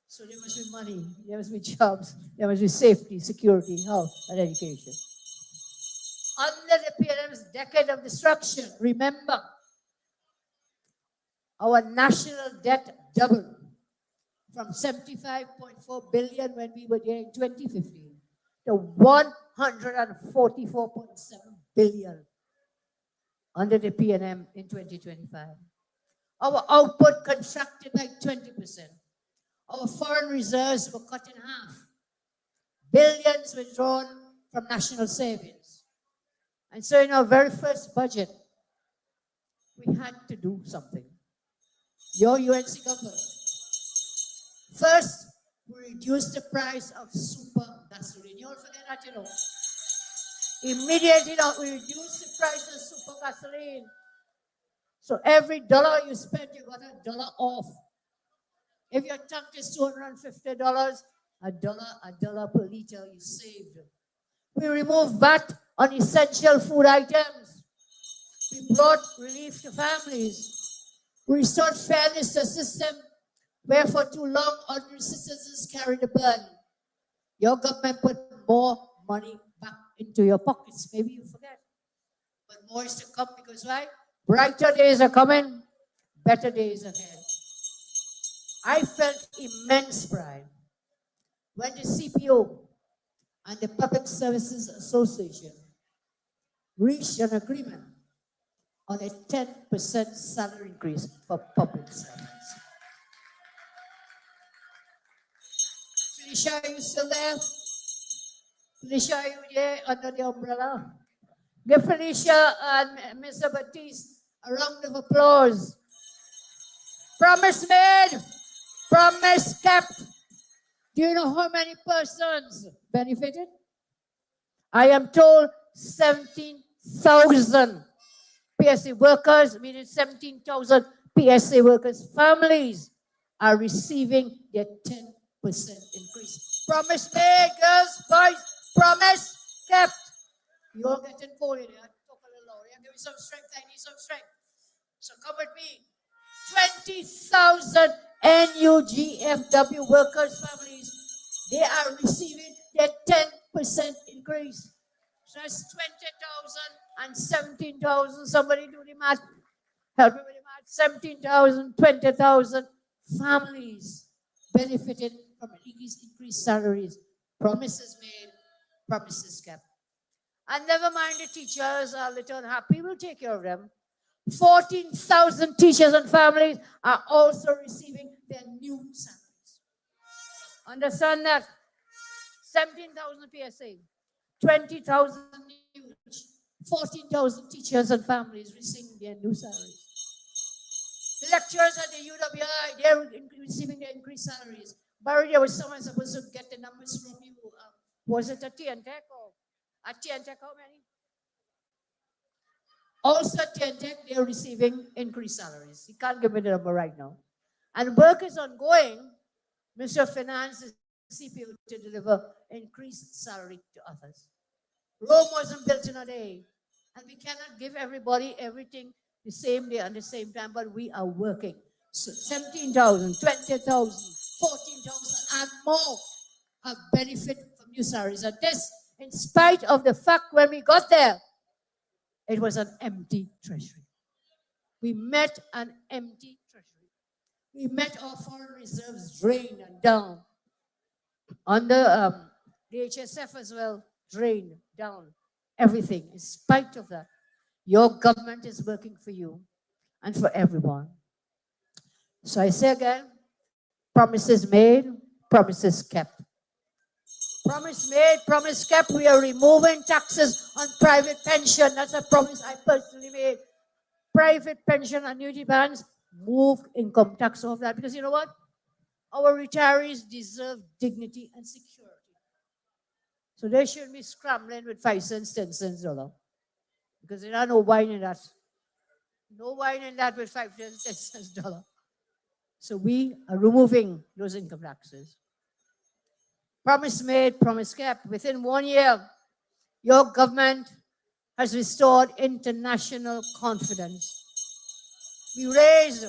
So there must be money, there must be jobs, there must be safety, security, health, and education. Under the PNM's decade of destruction, remember, our national debt doubled from 75.4 billion when we were there in 2015 to 144.7 billion under the PNM in 2025. Our output contracted by 20%. Our foreign reserves were cut in half. Billions withdrawn from national savings. And so in our very first budget, we had to do something. Your UNC government. First, we reduced the price of super gasoline. You all forget that, you know. Immediately, we reduced the price of super gasoline. So every dollar you spend, you got $1 off. If your tank is $250, a dollar per liter you saved. We removed VAT on essential food items. We brought relief to families. We restored fairness to a system where for too long ordinary citizens carried the burden. Your government put more money back into your pockets. Maybe you forget. But more is to come because why? Brighter days are coming, better days ahead. I felt immense pride when the CPO and the Public Services Association reached an agreement on a 10% salary increase for public servants. Felicia, are you still there? Felicia, are you there under the umbrella? Give Felicia and Mr. Batiste a round of applause. Promise made, promise kept. Do you know how many persons benefited? I am told 17,000 PSA workers, meaning 17,000 PSA workers' families are receiving their 10% increase. Promise made, girls, boys, promise kept. You all getting cold in here. Talk a little louder. Give me some strength. I need some strength. So come with me. 20,000 NUGFW workers' families, they are receiving their 10% increase. So that's 20,000 and 17,000. Somebody do the math. Help me with the math. 17,000, 20,000 families benefited from increased salaries. Promises made, promises kept. And never mind the teachers are a little unhappy. We'll take care of them. 14,000 teachers and families are also receiving their new salaries. Understand that? 17,000 PSA, 20,000 new, 14,000 teachers and families receiving their new salaries. The lecturers at the UWI, they're receiving their increased salaries. Barry, there was someone supposed to get the numbers from you. Was it at TNTech or at TNTech? How many? Also at TNTech, they're receiving increased salaries. You can't give me the number right now. And work is ongoing. Minister of Finance is CPO to deliver increased salary to others. Rome wasn't built in a day. And we cannot give everybody everything the same day and the same time, but we are working. So 17,000, 20,000, 14,000 and more have benefit from new salaries. And this, in spite of the fact when we got there, it was an empty treasury. We met an empty treasury. We met our foreign reserves drained and down. Under the HSF as well, drained down. Everything. In spite of that, your government is working for you and for everyone. So I say again, promises made, promises kept. Promise made, promise kept. We are removing taxes on private pension. That's a promise I personally made. Private pension annuity plans, move income tax off that. Because you know what? Our retirees deserve dignity and security. So they shouldn't be scrambling with 5 cents, 10 cents dollar. Because there are no wine in that. No wine in that with 5 cents, 10 cents dollar. So we are removing those income taxes. Promise made, promise kept. Within 1 year, your government has restored international confidence. We raised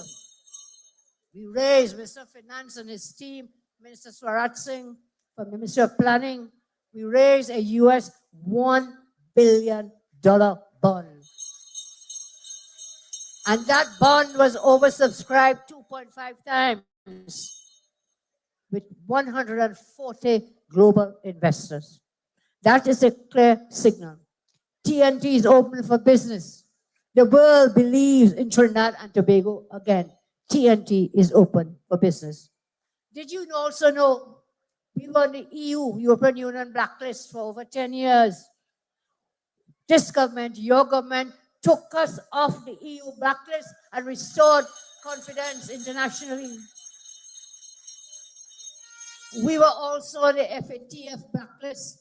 Mr. Finance and his team, Minister Swarat Singh from the Ministry of Planning. We raised a US $1 billion bond. And that bond was oversubscribed 2.5 times with 140 global investors. That is a clear signal. TNT is open for business. The world believes in Trinidad and Tobago again. TNT is open for business. Did you also know we were on the EU, European Union blacklist for over 10 years? This government, your government, took us off the EU blacklist and restored confidence internationally. We were also on the FATF blacklist.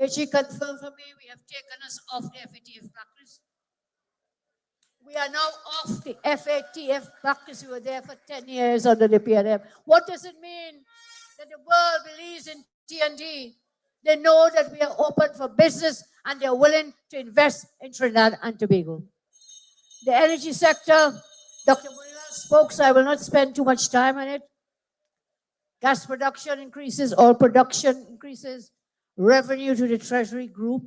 AG confirmed for me, we have taken us off the FATF blacklist. We are now off the FATF blacklist. We were there for 10 years under the PNM. What does it mean? That the world believes in TNT. They know that we are open for business and they're willing to invest in Trinidad and Tobago. The energy sector, Dr. Murila spoke, so I will not spend too much time on it. Gas production increases, oil production increases, revenue to the Treasury group.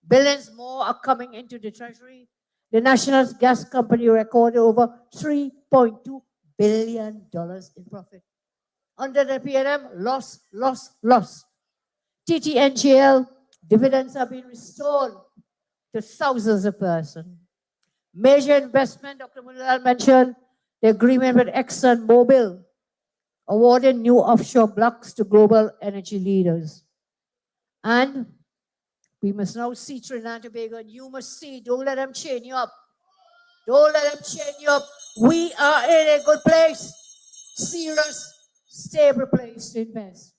Billions more are coming into the Treasury. The National Gas Company recorded over $3.2 billion in profit. Under the PNM, loss. TTNGL dividends have been restored to thousands of persons. Major investment, Dr. Mulal mentioned the agreement with ExxonMobil, awarding new offshore blocks to global energy leaders. And we must now see Trinidad and Tobago, and you must see, don't let them chain you up. Don't let them chain you up. We are in a good place, serious, stable place to invest.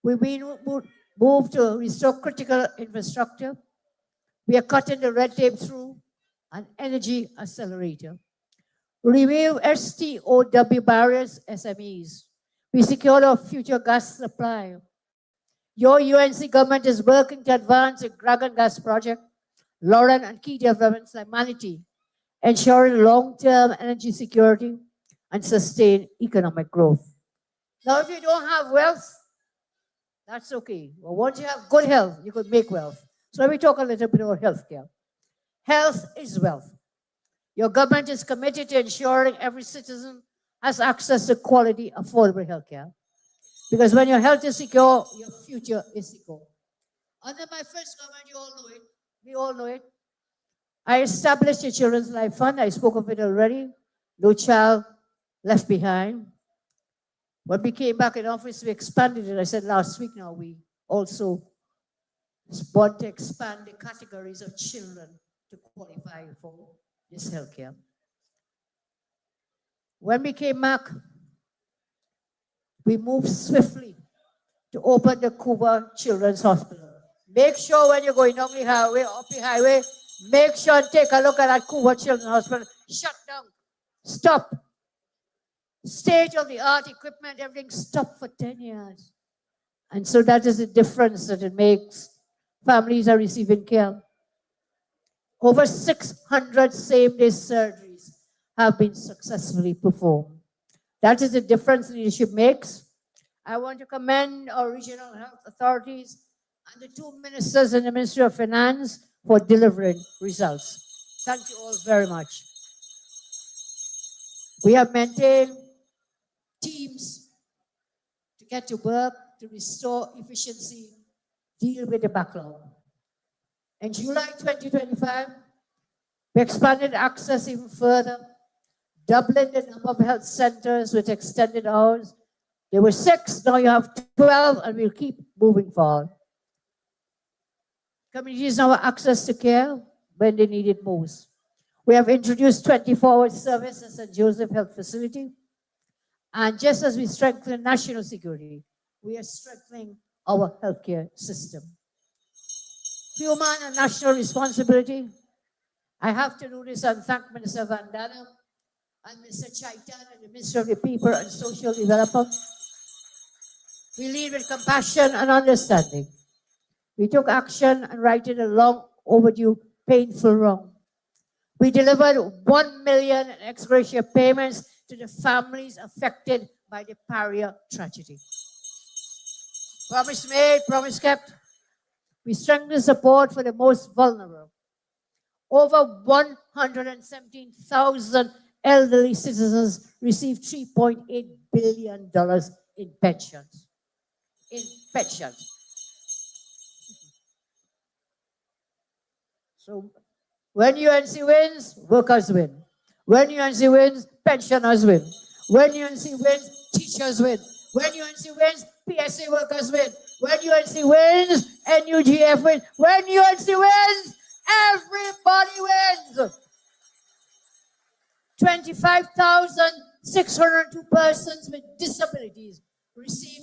We've been moved to restore critical infrastructure. We are cutting the red tape through an energy accelerator. Remove STOW barriers, SMEs. We secure our future gas supply. Your UNC government is working to advance the Dragon Gas project, Lauren and key developments like Manatee, ensuring long-term energy security and sustained economic growth. Now, if you don't have wealth, that's okay. But once you have good health, you could make wealth. So let me talk a little bit about healthcare. Health is wealth. Your government is committed to ensuring every citizen has access to quality, affordable healthcare. Because when your health is secure, your future is secure. Under my first government, you all know it. We all know it. I established a Children's Life Fund. I spoke of it already. No child left behind. When we came back in office, we expanded it. I said last week now, we also want to expand the categories of children to qualify for this healthcare. When we came back, we moved swiftly to open the Cuba Children's Hospital. Make sure when you're going down the highway, up the highway, make sure and take a look at that Cuba Children's Hospital. Shut down. Stop. State-of-the-art equipment, everything stopped for 10 years. And so that is the difference that it makes. Families are receiving care. Over 600 same-day surgeries have been successfully performed. That is the difference leadership makes. I want to commend our regional health authorities and the two ministers in the Ministry of Finance for delivering results. Thank you all very much. We have maintained teams to get to work, to restore efficiency, deal with the backlog. In July 2025, we expanded access even further, doubling the number of health centers with extended hours. There were 6, now you have 12, and we'll keep moving forward. Communities now have access to care when they need it most. We have introduced 24-hour service at St. Joseph Health Facility. And just as we strengthen national security, we are strengthening our healthcare system. Human and national responsibility. I have to do this and thank Minister Vandana and Mr. Chaitan and the Minister of the People and Social Development. We lead with compassion and understanding. We took action and righted a long overdue, painful wrong. We delivered 1 million in ex gratia payments to the families affected by the Paria tragedy. Promise made, promise kept. We strengthened support for the most vulnerable. over 117,000 elderly citizens received $3.8 billion in pensions. In pensions. So when UNC wins, workers win. When UNC wins, pensioners win. When UNC wins, teachers win. When UNC wins, PSA workers win. When UNC wins, NUGF wins. When UNC wins, everybody wins. 25,602 persons with disabilities receive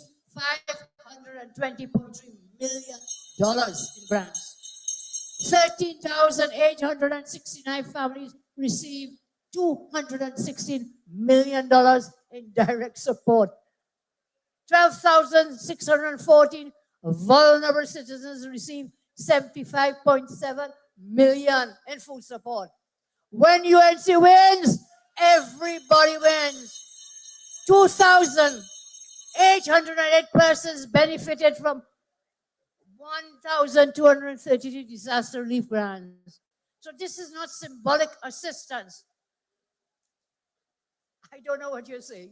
$520.3 million in grants. 13,869 families receive $216 million in direct support. 12,614 vulnerable citizens receive $75.7 million in food support. When UNC wins, everybody wins. 2,808 persons benefited from 1,233 disaster relief grants. So this is not symbolic assistance. I don't know what you're saying.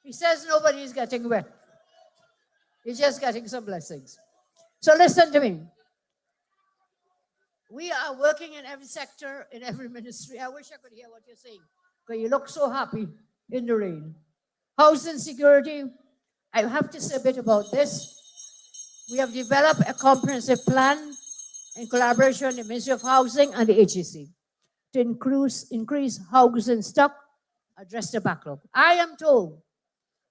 He says nobody is getting wet. He's just getting some blessings. So listen to me. We are working in every sector, in every ministry. I wish I could hear what you're saying, because you look so happy in the rain. Housing security, I have to say a bit about this. We have developed a comprehensive plan in collaboration with the Ministry of Housing and the HEC to increase housing stock, address the backlog. I am told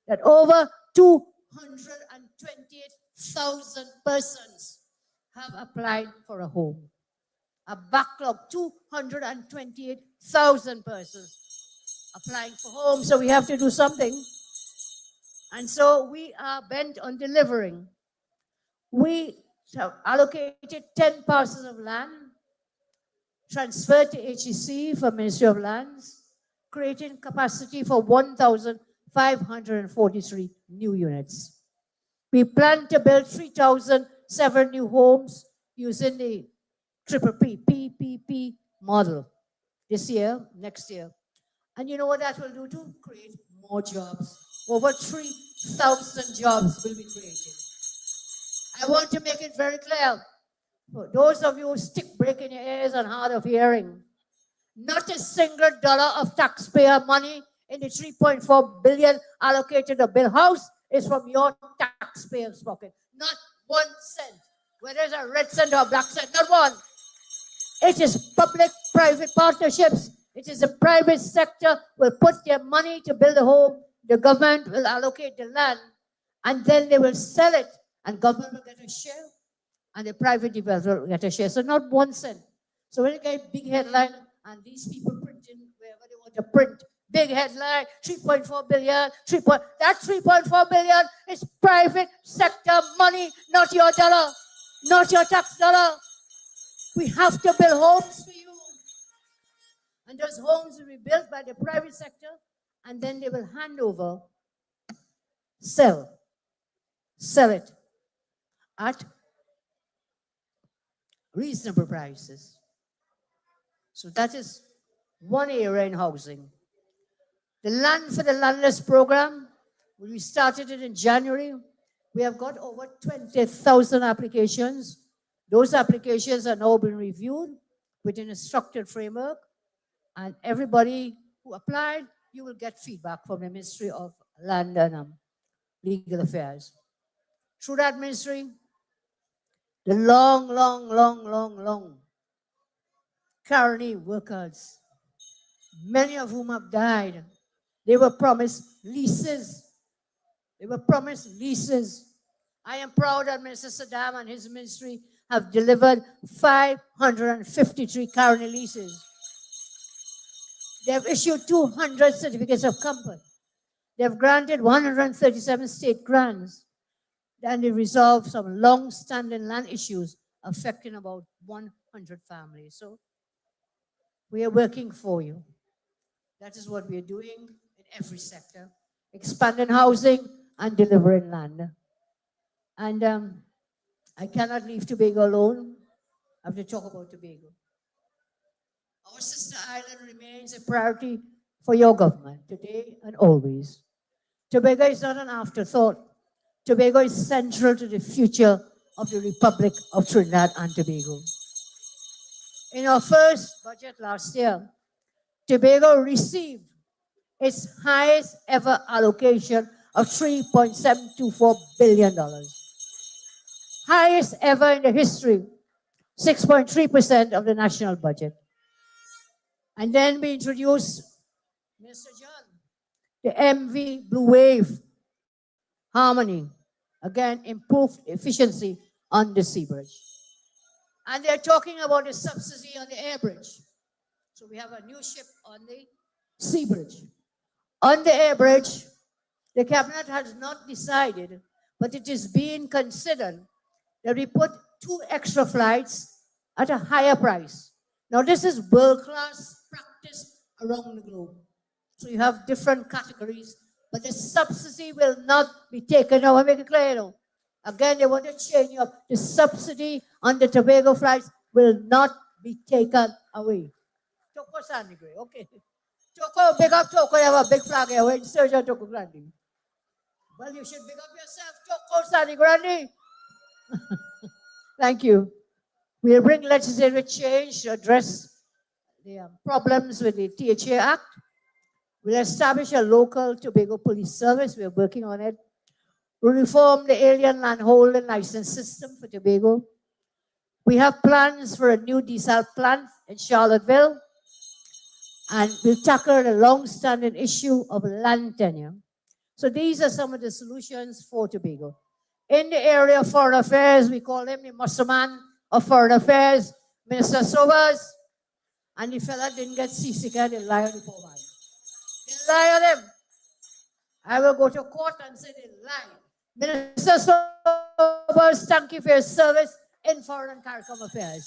that over 228,000 persons have applied for a home. A backlog, 228,000 persons applying for homes. So we have to do something. And so we are bent on delivering. We have allocated 10 parcels of land, transferred to HEC for Ministry of Lands, creating capacity for 1,543 new units. We plan to build 3,007 new homes using the PPP model this year, next year. And you know what that will do to create more jobs. Over 3,000 jobs will be created. I want to make it very clear, for those of you who stick break in your ears and hard of hearing, not a single dollar of taxpayer money in the 3.4 billion allocated to build house is from your taxpayers' pocket. Not 1 cent. Whether it's a red cent or a black cent, not one. It is public-private partnerships. It is the private sector will put their money to build a home. The government will allocate the land, and then they will sell it, and government will get a share, and the private developer will get a share. So not 1 cent. So when you get big headline, and these people printing wherever they want to print, big headline, 3.4 billion, that 3.4 billion is private sector money, not your dollar, not your tax dollar. We have to build homes for you. And those homes will be built by the private sector, and then they will hand over, sell it at reasonable prices. So that is one area in housing. The Land for the Landless program, we started it in January. We have got over 20,000 applications. Those applications are now being reviewed within a structured framework. And everybody who applied, you will get feedback from the Ministry of Land and Legal Affairs. Through that ministry, the long colony workers, many of whom have died, they were promised leases. I am proud that Minister Saddam and his ministry have delivered 553 colony leases. They have issued 200 certificates of comfort. They have granted 137 state grants. And they resolved some long-standing land issues affecting about 100 families. So we are working for you. That is what we are doing in every sector, expanding housing and delivering land. And I cannot leave Tobago alone. I have to talk about Tobago. Our sister island remains a priority for your government today and always. Tobago is not an afterthought. Tobago is central to the future of the Republic of Trinidad and Tobago. In our first budget last year, Tobago received its highest ever allocation of $3.724 billion. Highest ever in the history, 6.3% of the national budget. And then we introduced, Mr. John, the MV Blue Wave Harmony. Again, improved efficiency on the sea bridge. And they're talking about the subsidy on the air bridge. So we have a new ship on the sea bridge. On the air bridge, the cabinet has not decided, but it is being considered that we put 2 extra flights at a higher price. Now, this is world-class practice around the globe. So you have different categories, but the subsidy will not be taken away. Make it clear, you know. Again, they want to change up. The subsidy on the Tobago flights will not be taken away. Toko Sandy Gray, okay. Toko, big up Toko, you have a big flag here. When Serge Toko Grandi. Well, you should big up yourself, Toko Sandy Grandi. Thank you. We'll bring legislative change to address the problems with the THA Act. We'll establish a local Tobago police service. We're working on it. We'll reform the alien landholding license system for Tobago. We have plans for a new desal plant in Charlottesville. And we'll tackle the long-standing issue of land tenure. So these are some of the solutions for Tobago. In the area of foreign affairs, we call him the muscle man of foreign affairs, Minister Sobers. And the fella didn't get seasick, they lie on the poor man. They lie on him. I will go to court and say they lie. Minister Sobers, thank you for your service in foreign and CARICOM affairs.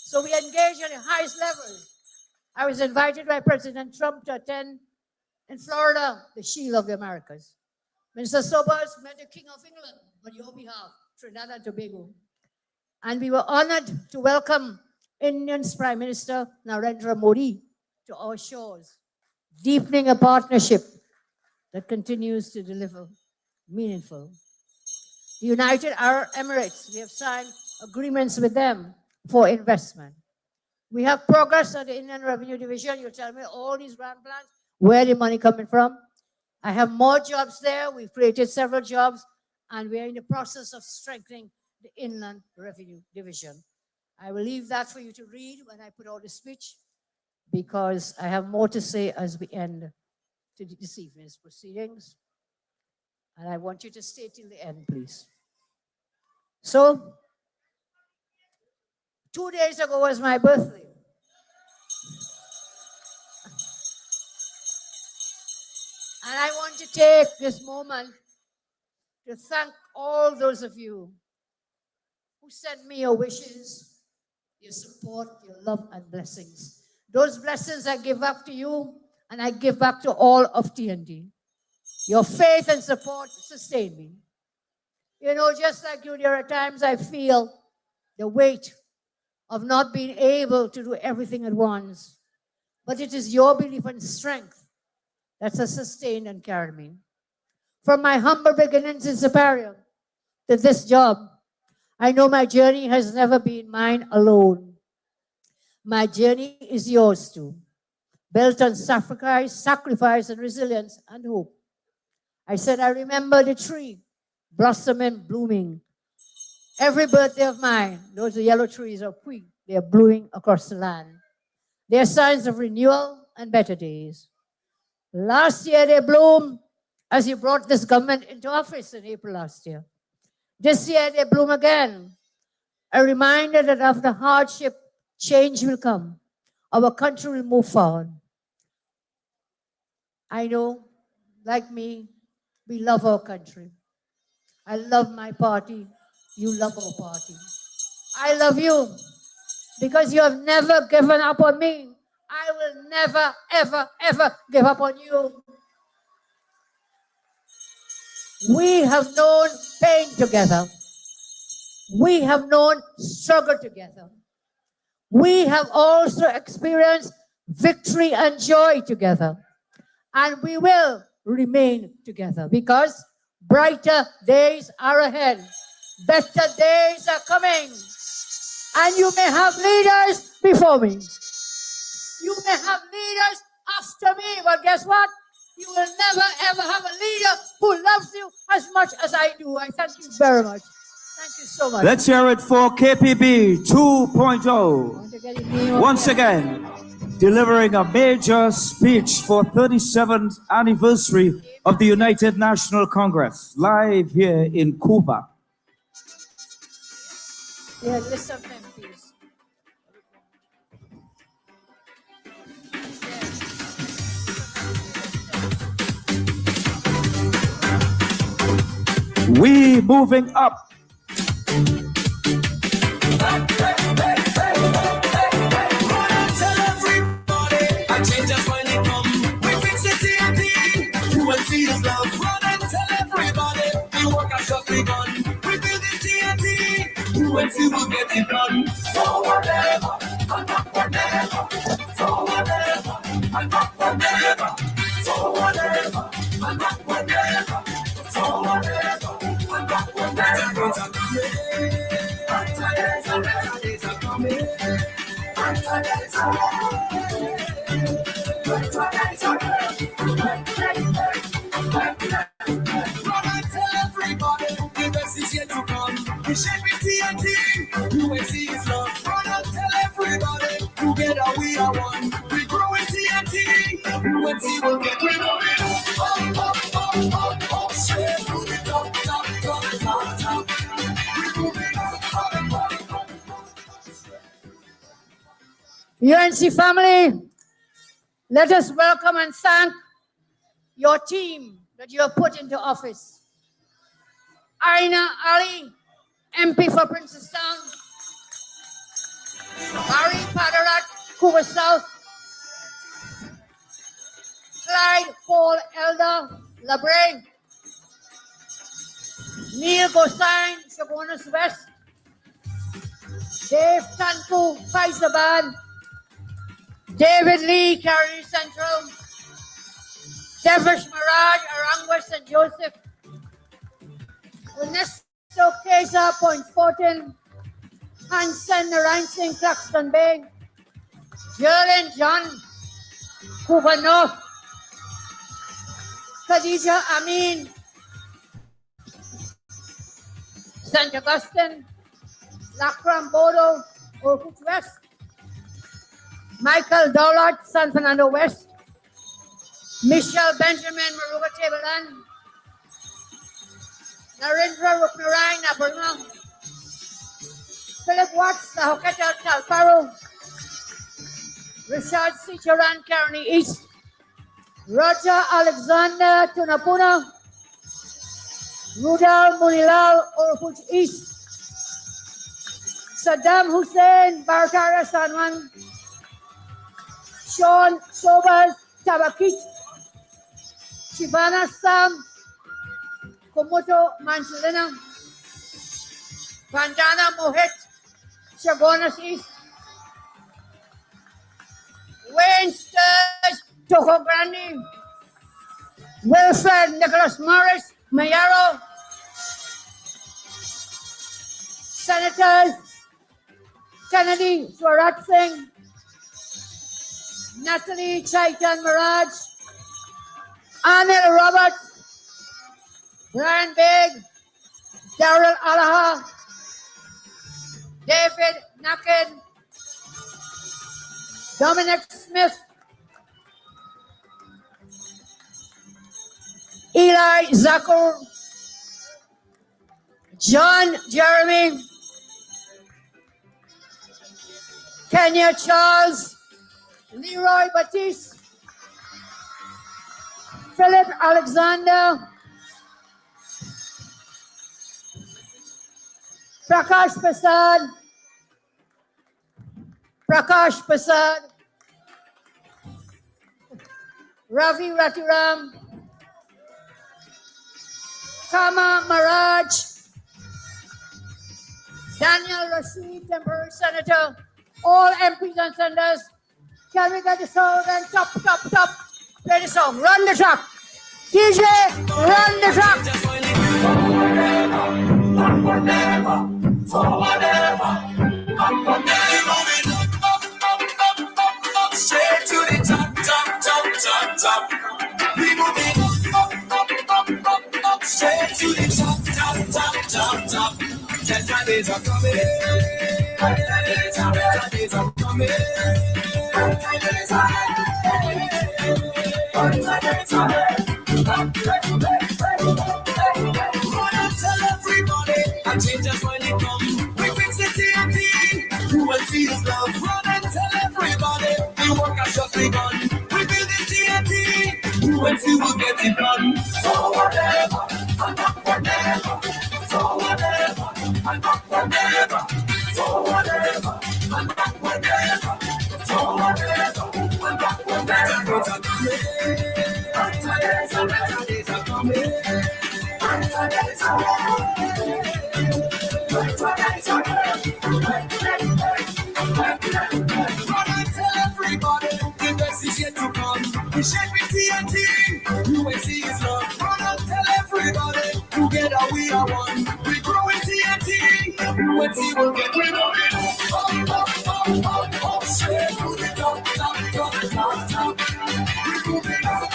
So we engage at the highest levels. I was invited by President Trump to attend in Florida, the Shield of the Americas. Minister Sobers met the King of England on your behalf, Trinidad and Tobago. And we were honored to welcome India's Prime Minister Narendra Modi to our shores, deepening a partnership that continues to deliver meaningful. The United Arab Emirates, we have signed agreements with them for investment. We have progress on the Indian Revenue Division. You tell me all these grand plans, where the money coming from? I have more jobs there. We've created several jobs, and we're in the process of strengthening the Inland Revenue Division. I will leave that for you to read when I put out the speech, because I have more to say as we end this evening's proceedings. And I want you to stay till the end, please. So, 2 days ago was my birthday. And I want to take this moment to thank all those of you who sent me your wishes, your support, your love and blessings. Those blessings I give back to you, and I give back to all of TND. Your faith and support sustain me. You know, just like you, there are times I feel the weight of not being able to do everything at once. But it is your belief and strength that has sustained and carried me. From my humble beginnings in Superior to this job, I know my journey has never been mine alone. My journey is yours too, built on sacrifice and resilience and hope. I said, I remember the tree blossoming, blooming. Every birthday of mine, those yellow trees are quick. They are blooming across the land. They are signs of renewal and better days. Last year they bloomed as you brought this government into office in April last year. This year they bloom again. A reminder that after hardship, change will come. Our country will move forward. I know, like me, we love our country. I love my party. You love our party. I love you because you have never given up on me. I will never, ever, ever give up on you. We have known pain together. We have known struggle together. We have also experienced victory and joy together. And we will remain together because brighter days are ahead. Better days are coming. And you may have leaders before me. You may have leaders after me, but guess what? You will never ever have a leader who loves you as much as I do. I thank you very much. Thank you so much.
Let's hear it for KPB 2.0. Once again, delivering a major speech for 37th anniversary of the United National Congress, live here in Cuba.
Yeah, listen to him, please.
We moving up.
UNC is love. Run and tell everybody the work has just begun. We build the TNT. UNC will get it done. Forward ever, and backward never. Forward ever, and backward never. Forward ever, and backward never. Forward ever, and backward never. Better days are coming. Better days are coming. Better days are coming. Run and tell everybody the best is yet to come. We shape it TNT, UNC is love. Run and tell everybody together we are one. We grow in TNT, UNC will get rid of it. Up, up, up, up, up, straight to the top, top, top, top, top. We moving up, up, up, up.
UNC family, let us welcome and thank your team that you have put into office. Aina Ali, MP for Princess Town. Ari Padarat, Cuba South. Clyde Paul Elder, Labre. Neil Gosain, Chabonas West. Dave Tanku, Faisaban. David Lee, Caroni Central. Devish Maraj, Arang West St. Joseph. Ernesto Kesa, Point Fortin. Hansen Narain Claxton Bay. Jalen John, Cuba North. Khadija Amin, St. Augustine. Lakram Bodo, Orkut West. Michael Dollard, San Fernando West. Michelle Benjamin, Maruga Tableland. Narendra Ruknarai, Naburma. Philip Watts, Nahoketa, Talparo. Richard Sicharan, Caroni East. Roger Alexander, Tunapuna. Rudal Munilal, Orkut East. Saddam Hussein, Barakara Sanwan. Sean Sobers, Tabakit. Shivana Sam, Komoto Manchilina. Vandana Mohit, Chabonas East. Wayne Sturge, Toho Grande. Wilfred Nicholas Morris, Mayaro. Senators Kennedy Swarat Singh, Natalie Chaitan Maraj, Anil Roberts, Brian Big, Daryl Alaha, David Naked, Dominic Smith, Eli Zakur, John Jeremy, Kenya Charles, Leroy Batiste, Philip Alexander, Prakash Prasad, Ravi Ratiram, Tama Maraj, Daniel Rashid, temporary senator, all MPs and senators. Can we get the song and top. Play the song. Run the track. DJ, run the track.
Straight to the top. We moving up, straight to the top. Better days are coming. Better days are coming. Better days are tell everybody, and changes when it comes. We fix the TNT. You will see his love. Run and tell everybody, the work has just begun. We build the TNT. UNC will get it done. So whatever, and not whatever. So whatever, and not whatever. So whatever, and not whatever. So whatever, and not whatever. Better days are coming. Better days are Run and tell everybody, the best is yet to come. We shake with TNT, UNC is love. Run and tell everybody, together we are one. We grow with TNT, UNC will get rid of it. Up, straight to the top. We moving up,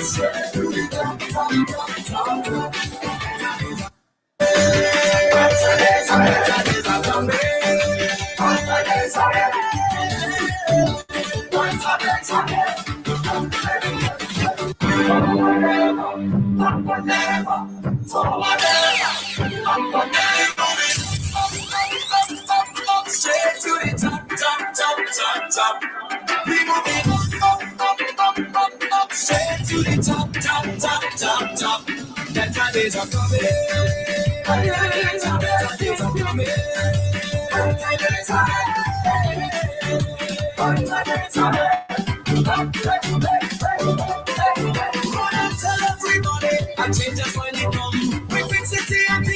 straight to the top. Better days are coming. Better days are straight to the top. We moving up, straight to the top. Better days are coming. Better days are coming. Better days are tell everybody, and changes when it comes. We fix the TNT.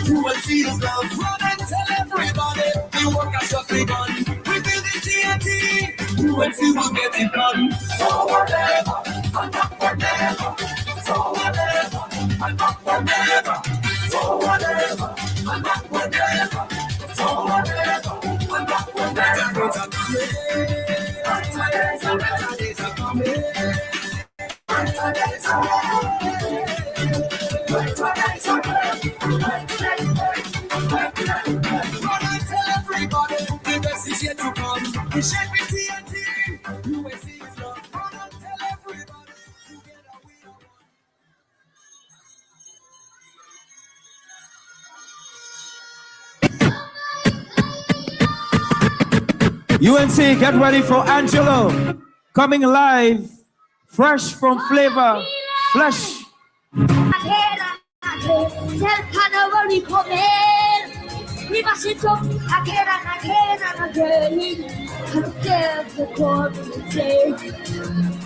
You will see his love. Run and tell everybody, the work has just begun. We build the TNT. UNC will get it done. So whatever, and not whatever. So whatever, and not whatever. So whatever, and not whatever. So whatever, and not whatever. Better days are coming. Better days are Run and tell everybody, the best is yet to come. We shake with TNT, UNC is love. Run and tell everybody, together we are one.
UNC, get ready for Angelo. Coming live, fresh from Flavor, Flesh.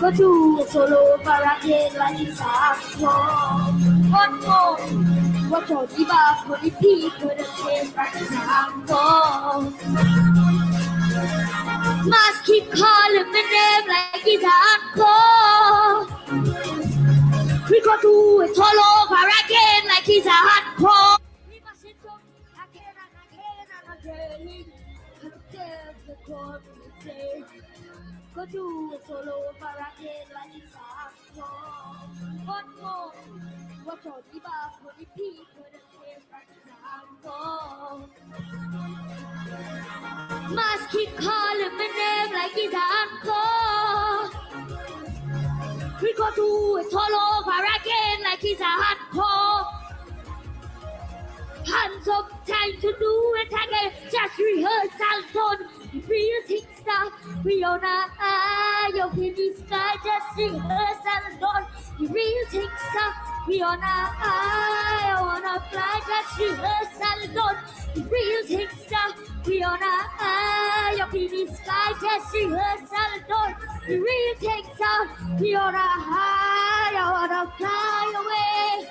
Go to solo barricade like it's one more. What your diva for the people that change like it's must keep calling my name like it's hardcore. We go to it all over again like it's hardcore. We must sit up again and again. The court will say, go to it all over again like it's hardcore. One more, what your diva for the people that change like it's hardcore. Must keep calling my name like it's hardcore. We go do it all over again like it's hardcore. Hands up, time to do it again. Just rehearsal done. The real thing start. We on a high up in the sky. Just rehearsal done. The real thing start. We on a high. I wanna fly. Just rehearsal done. The real thing start. We on a high up in the sky, just rehearsal done. The real thing start. We on a high. I wanna fly away.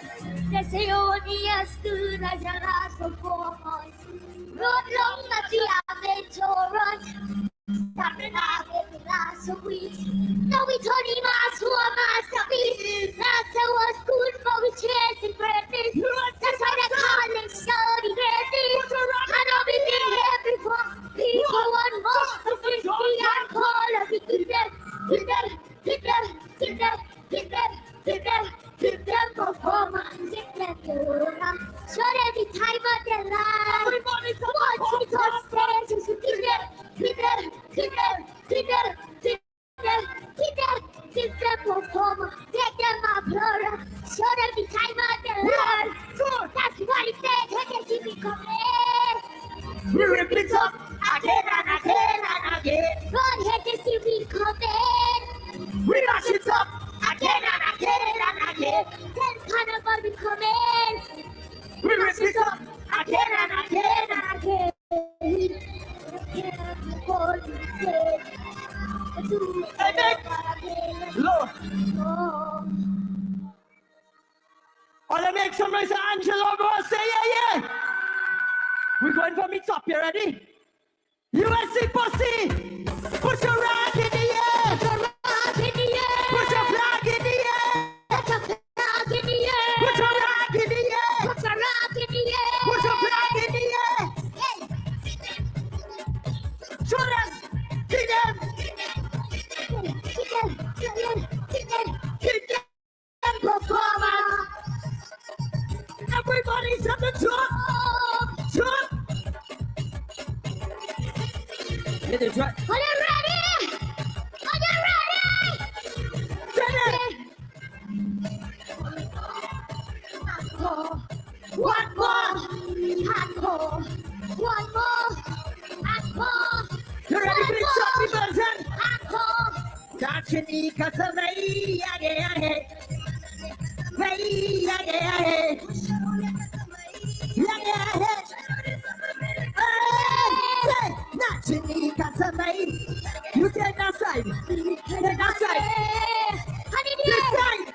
They say only as good as your last performance. Road long that you have been torrent. Starting out every last week. Now we turn him as to a masterpiece. Last year was good, but we chasing greatness. That's why they call it study greatness. I know we been here before. People want more. But since we are called, we give them performance. Give them so every time of their life. Once we touch stage, we give them performance. Take them applause. Show them the time of their life. That's what it says when they see me coming. We rip it up again and again and again. God had to see me coming. We rush it up again and again and again. Then carnival be coming. We rush it up again and again and again.
Lord. Wanna make some noise, Angelo? Go and say yeah. We're going for mix up. You ready? UNC pussy! Put your rag in the air! Put your flag in the air! Put your rag in the air! Put your flag in the air! Show them! Kick them! Performance! Everybody's at the top! Get the drum.
Are you ready? One more.
You ready for the choppy version?
Encore.
Dachinika Samay, you take that side. Take that side. This side.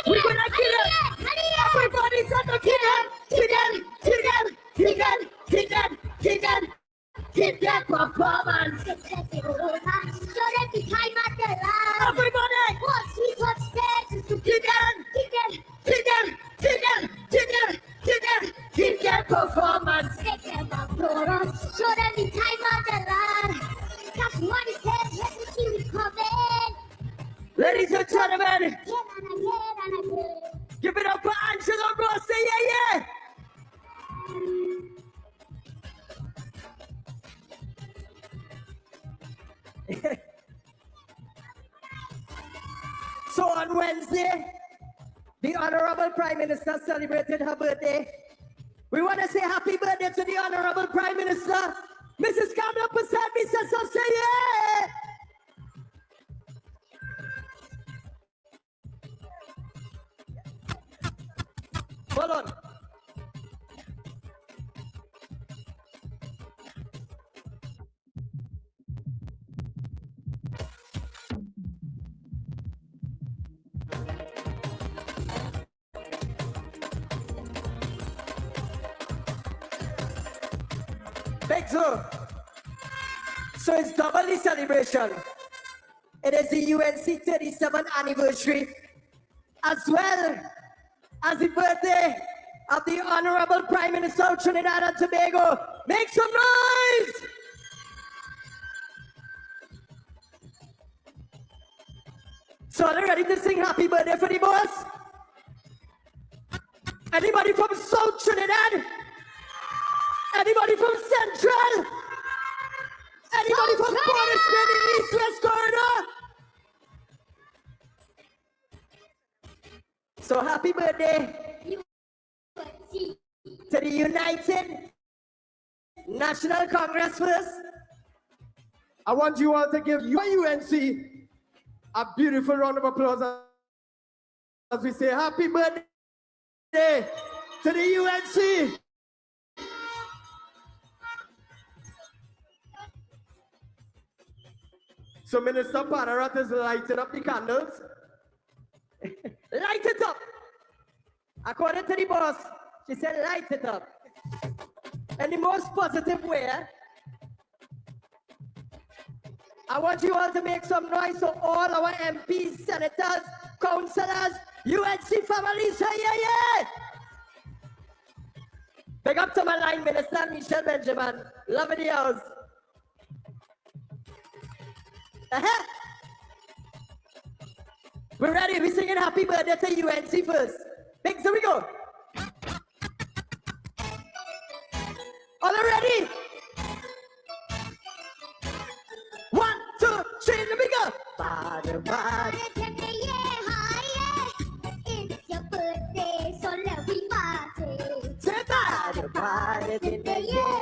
We're gonna kill him. Everybody's on the kill them. Keep that performance.
So every time at the line.
Everybody.
Once we touch stage,
Keep that performance.
take them up to us. So every time at the line. That's what it says. Let me see we coming.
Ladies and gentlemen,
Again and again.
give it up for Angelo Ross. Say yeah. So on Wednesday, the Honorable Prime Minister celebrated her birthday. We want to say happy birthday to the Honorable Prime Minister. Mrs. Kamala Prasad, Mrs. So say yeah. Hold on. So it's double the celebration. It is the UNC 37th anniversary, as well as the birthday of the Honorable Prime Minister of Trinidad and Tobago. Make some noise! So are they ready to sing happy birthday for the boss? Anybody from South Trinidad? Anybody from Central? Anybody from Port Spain in East West Corridor? So happy birthday to the United National Congress first.
I want you all to give your UNC a beautiful round of applause as we say happy birthday to the UNC. So Minister Panarat is lighting up the candles. According to the boss, she said light it up. In the most positive way. I want you all to make some noise so all our MPs, senators, councillors, UNC families, say yeah. Big up to my line minister, Michelle Benjamin. Love in the house. We're ready. We're singing happy birthday to UNC first. Big, here we go. All ready? 1, 2, 3, let me go. Bada, bada.
It's your birthday, so let me party.
Say bada, bada, in the year.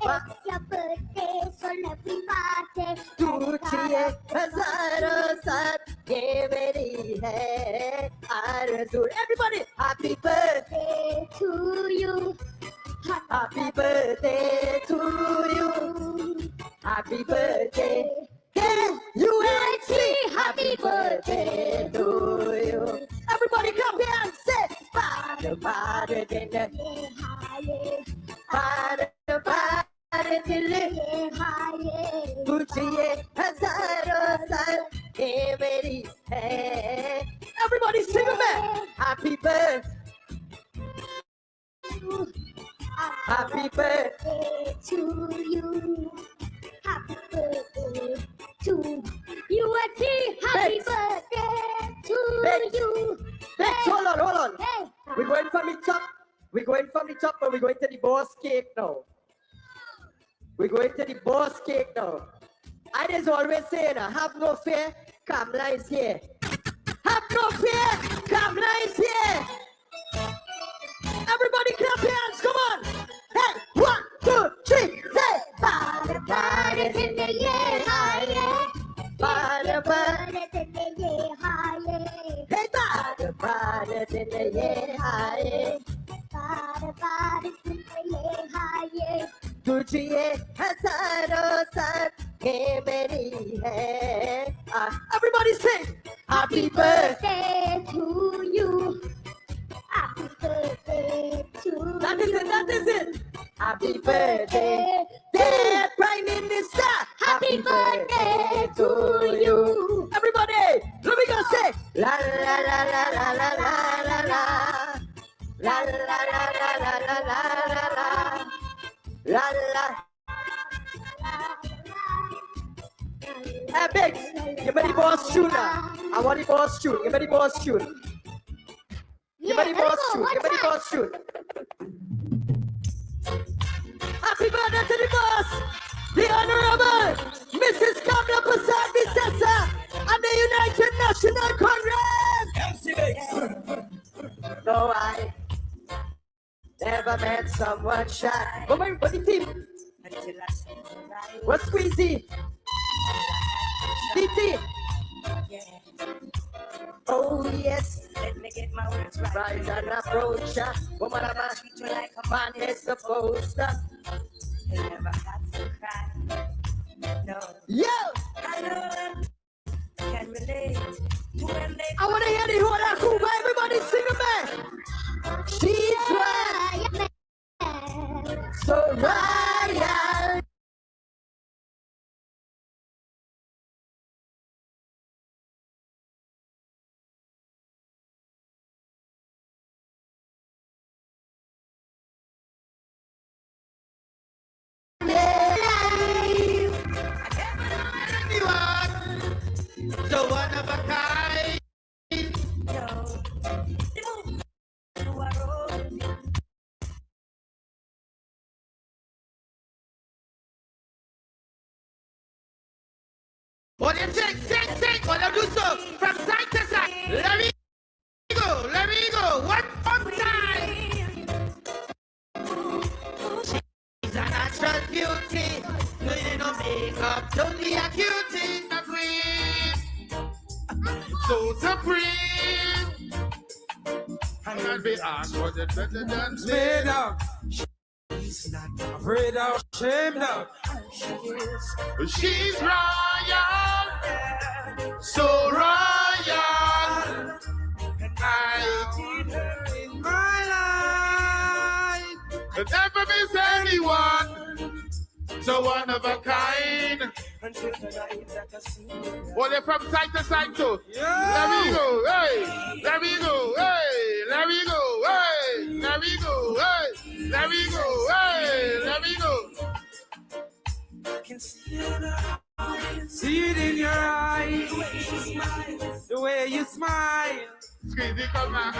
It's your birthday, so let me party.
Tuchiye, hazaro sat, ye meri hai. Everybody, happy birthday
To you,
happy birthday to you. Happy birthday, yeah, UNC. Happy birthday to you. Everybody come here and say, bada, bada, in the bada, bada, in the Tuchiye, hazaro sat, ye meri hai. Everybody sing with me. Happy birthday. Happy birthday
to you. Happy birthday to UNC. Happy birthday to you.
Next, hold on.
Hey.
We're going from the top. We're going from the top, but we're going to the boss cake now. We're going to the boss cake now. I just always say, have no fear, Kamla is here. Have no fear, Kamla is here. Everybody clap your hands, come on. Hey, 1, 2, 3, say. Bada, bada,
in the year, high,
bada, bada.
in the year, high,
Hey, bada, bada, in the year, high.
in the year, high.
Tuchiye, hazaro sat, ye meri hai. Everybody sing. Happy birthday.
Birthday to you. Happy birthday to you.
That is it. Happy birthday, dear Prime Minister.
Happy birthday to you.
Everybody, let me go say. La la la la la la la la la. La la la la la la la la la. La la. Hey, Biggs, give me the boss tune now. I want the boss tune. Give me the boss tune. Give me the boss tune. Give me the boss tune. Happy birthday to the boss, the Honorable Mrs. Kamla Prasad Visesa and the United National Congress. No, I never met someone shy. What the team? What's Squeezy? DT. Oh yes, let me get my words right. Rise and approach ya. Woman, I'm a treat you like a man is supposed to. You never have to cry. No. Yo! I know can relate to when they. I want to hear the whole Akuba. Everybody sing it, man. She's right. So royal. So one of a kind. What do you think? What do you do so? From side to side. Let me go. One more time. She's a natural beauty. No makeup, don't be a cutie. A queen. So supreme. And I'll be asked what it better than made of. She's not afraid or ashamed of. She's royal, so royal. And I
one, so one of a kind. Well, they're from side to side too. Let me go, hey, let me go, hey, let me go, hey, let me go, hey, let me go, hey, let me go.
See it in your eyes, the way you smile.
Squeezy, come on.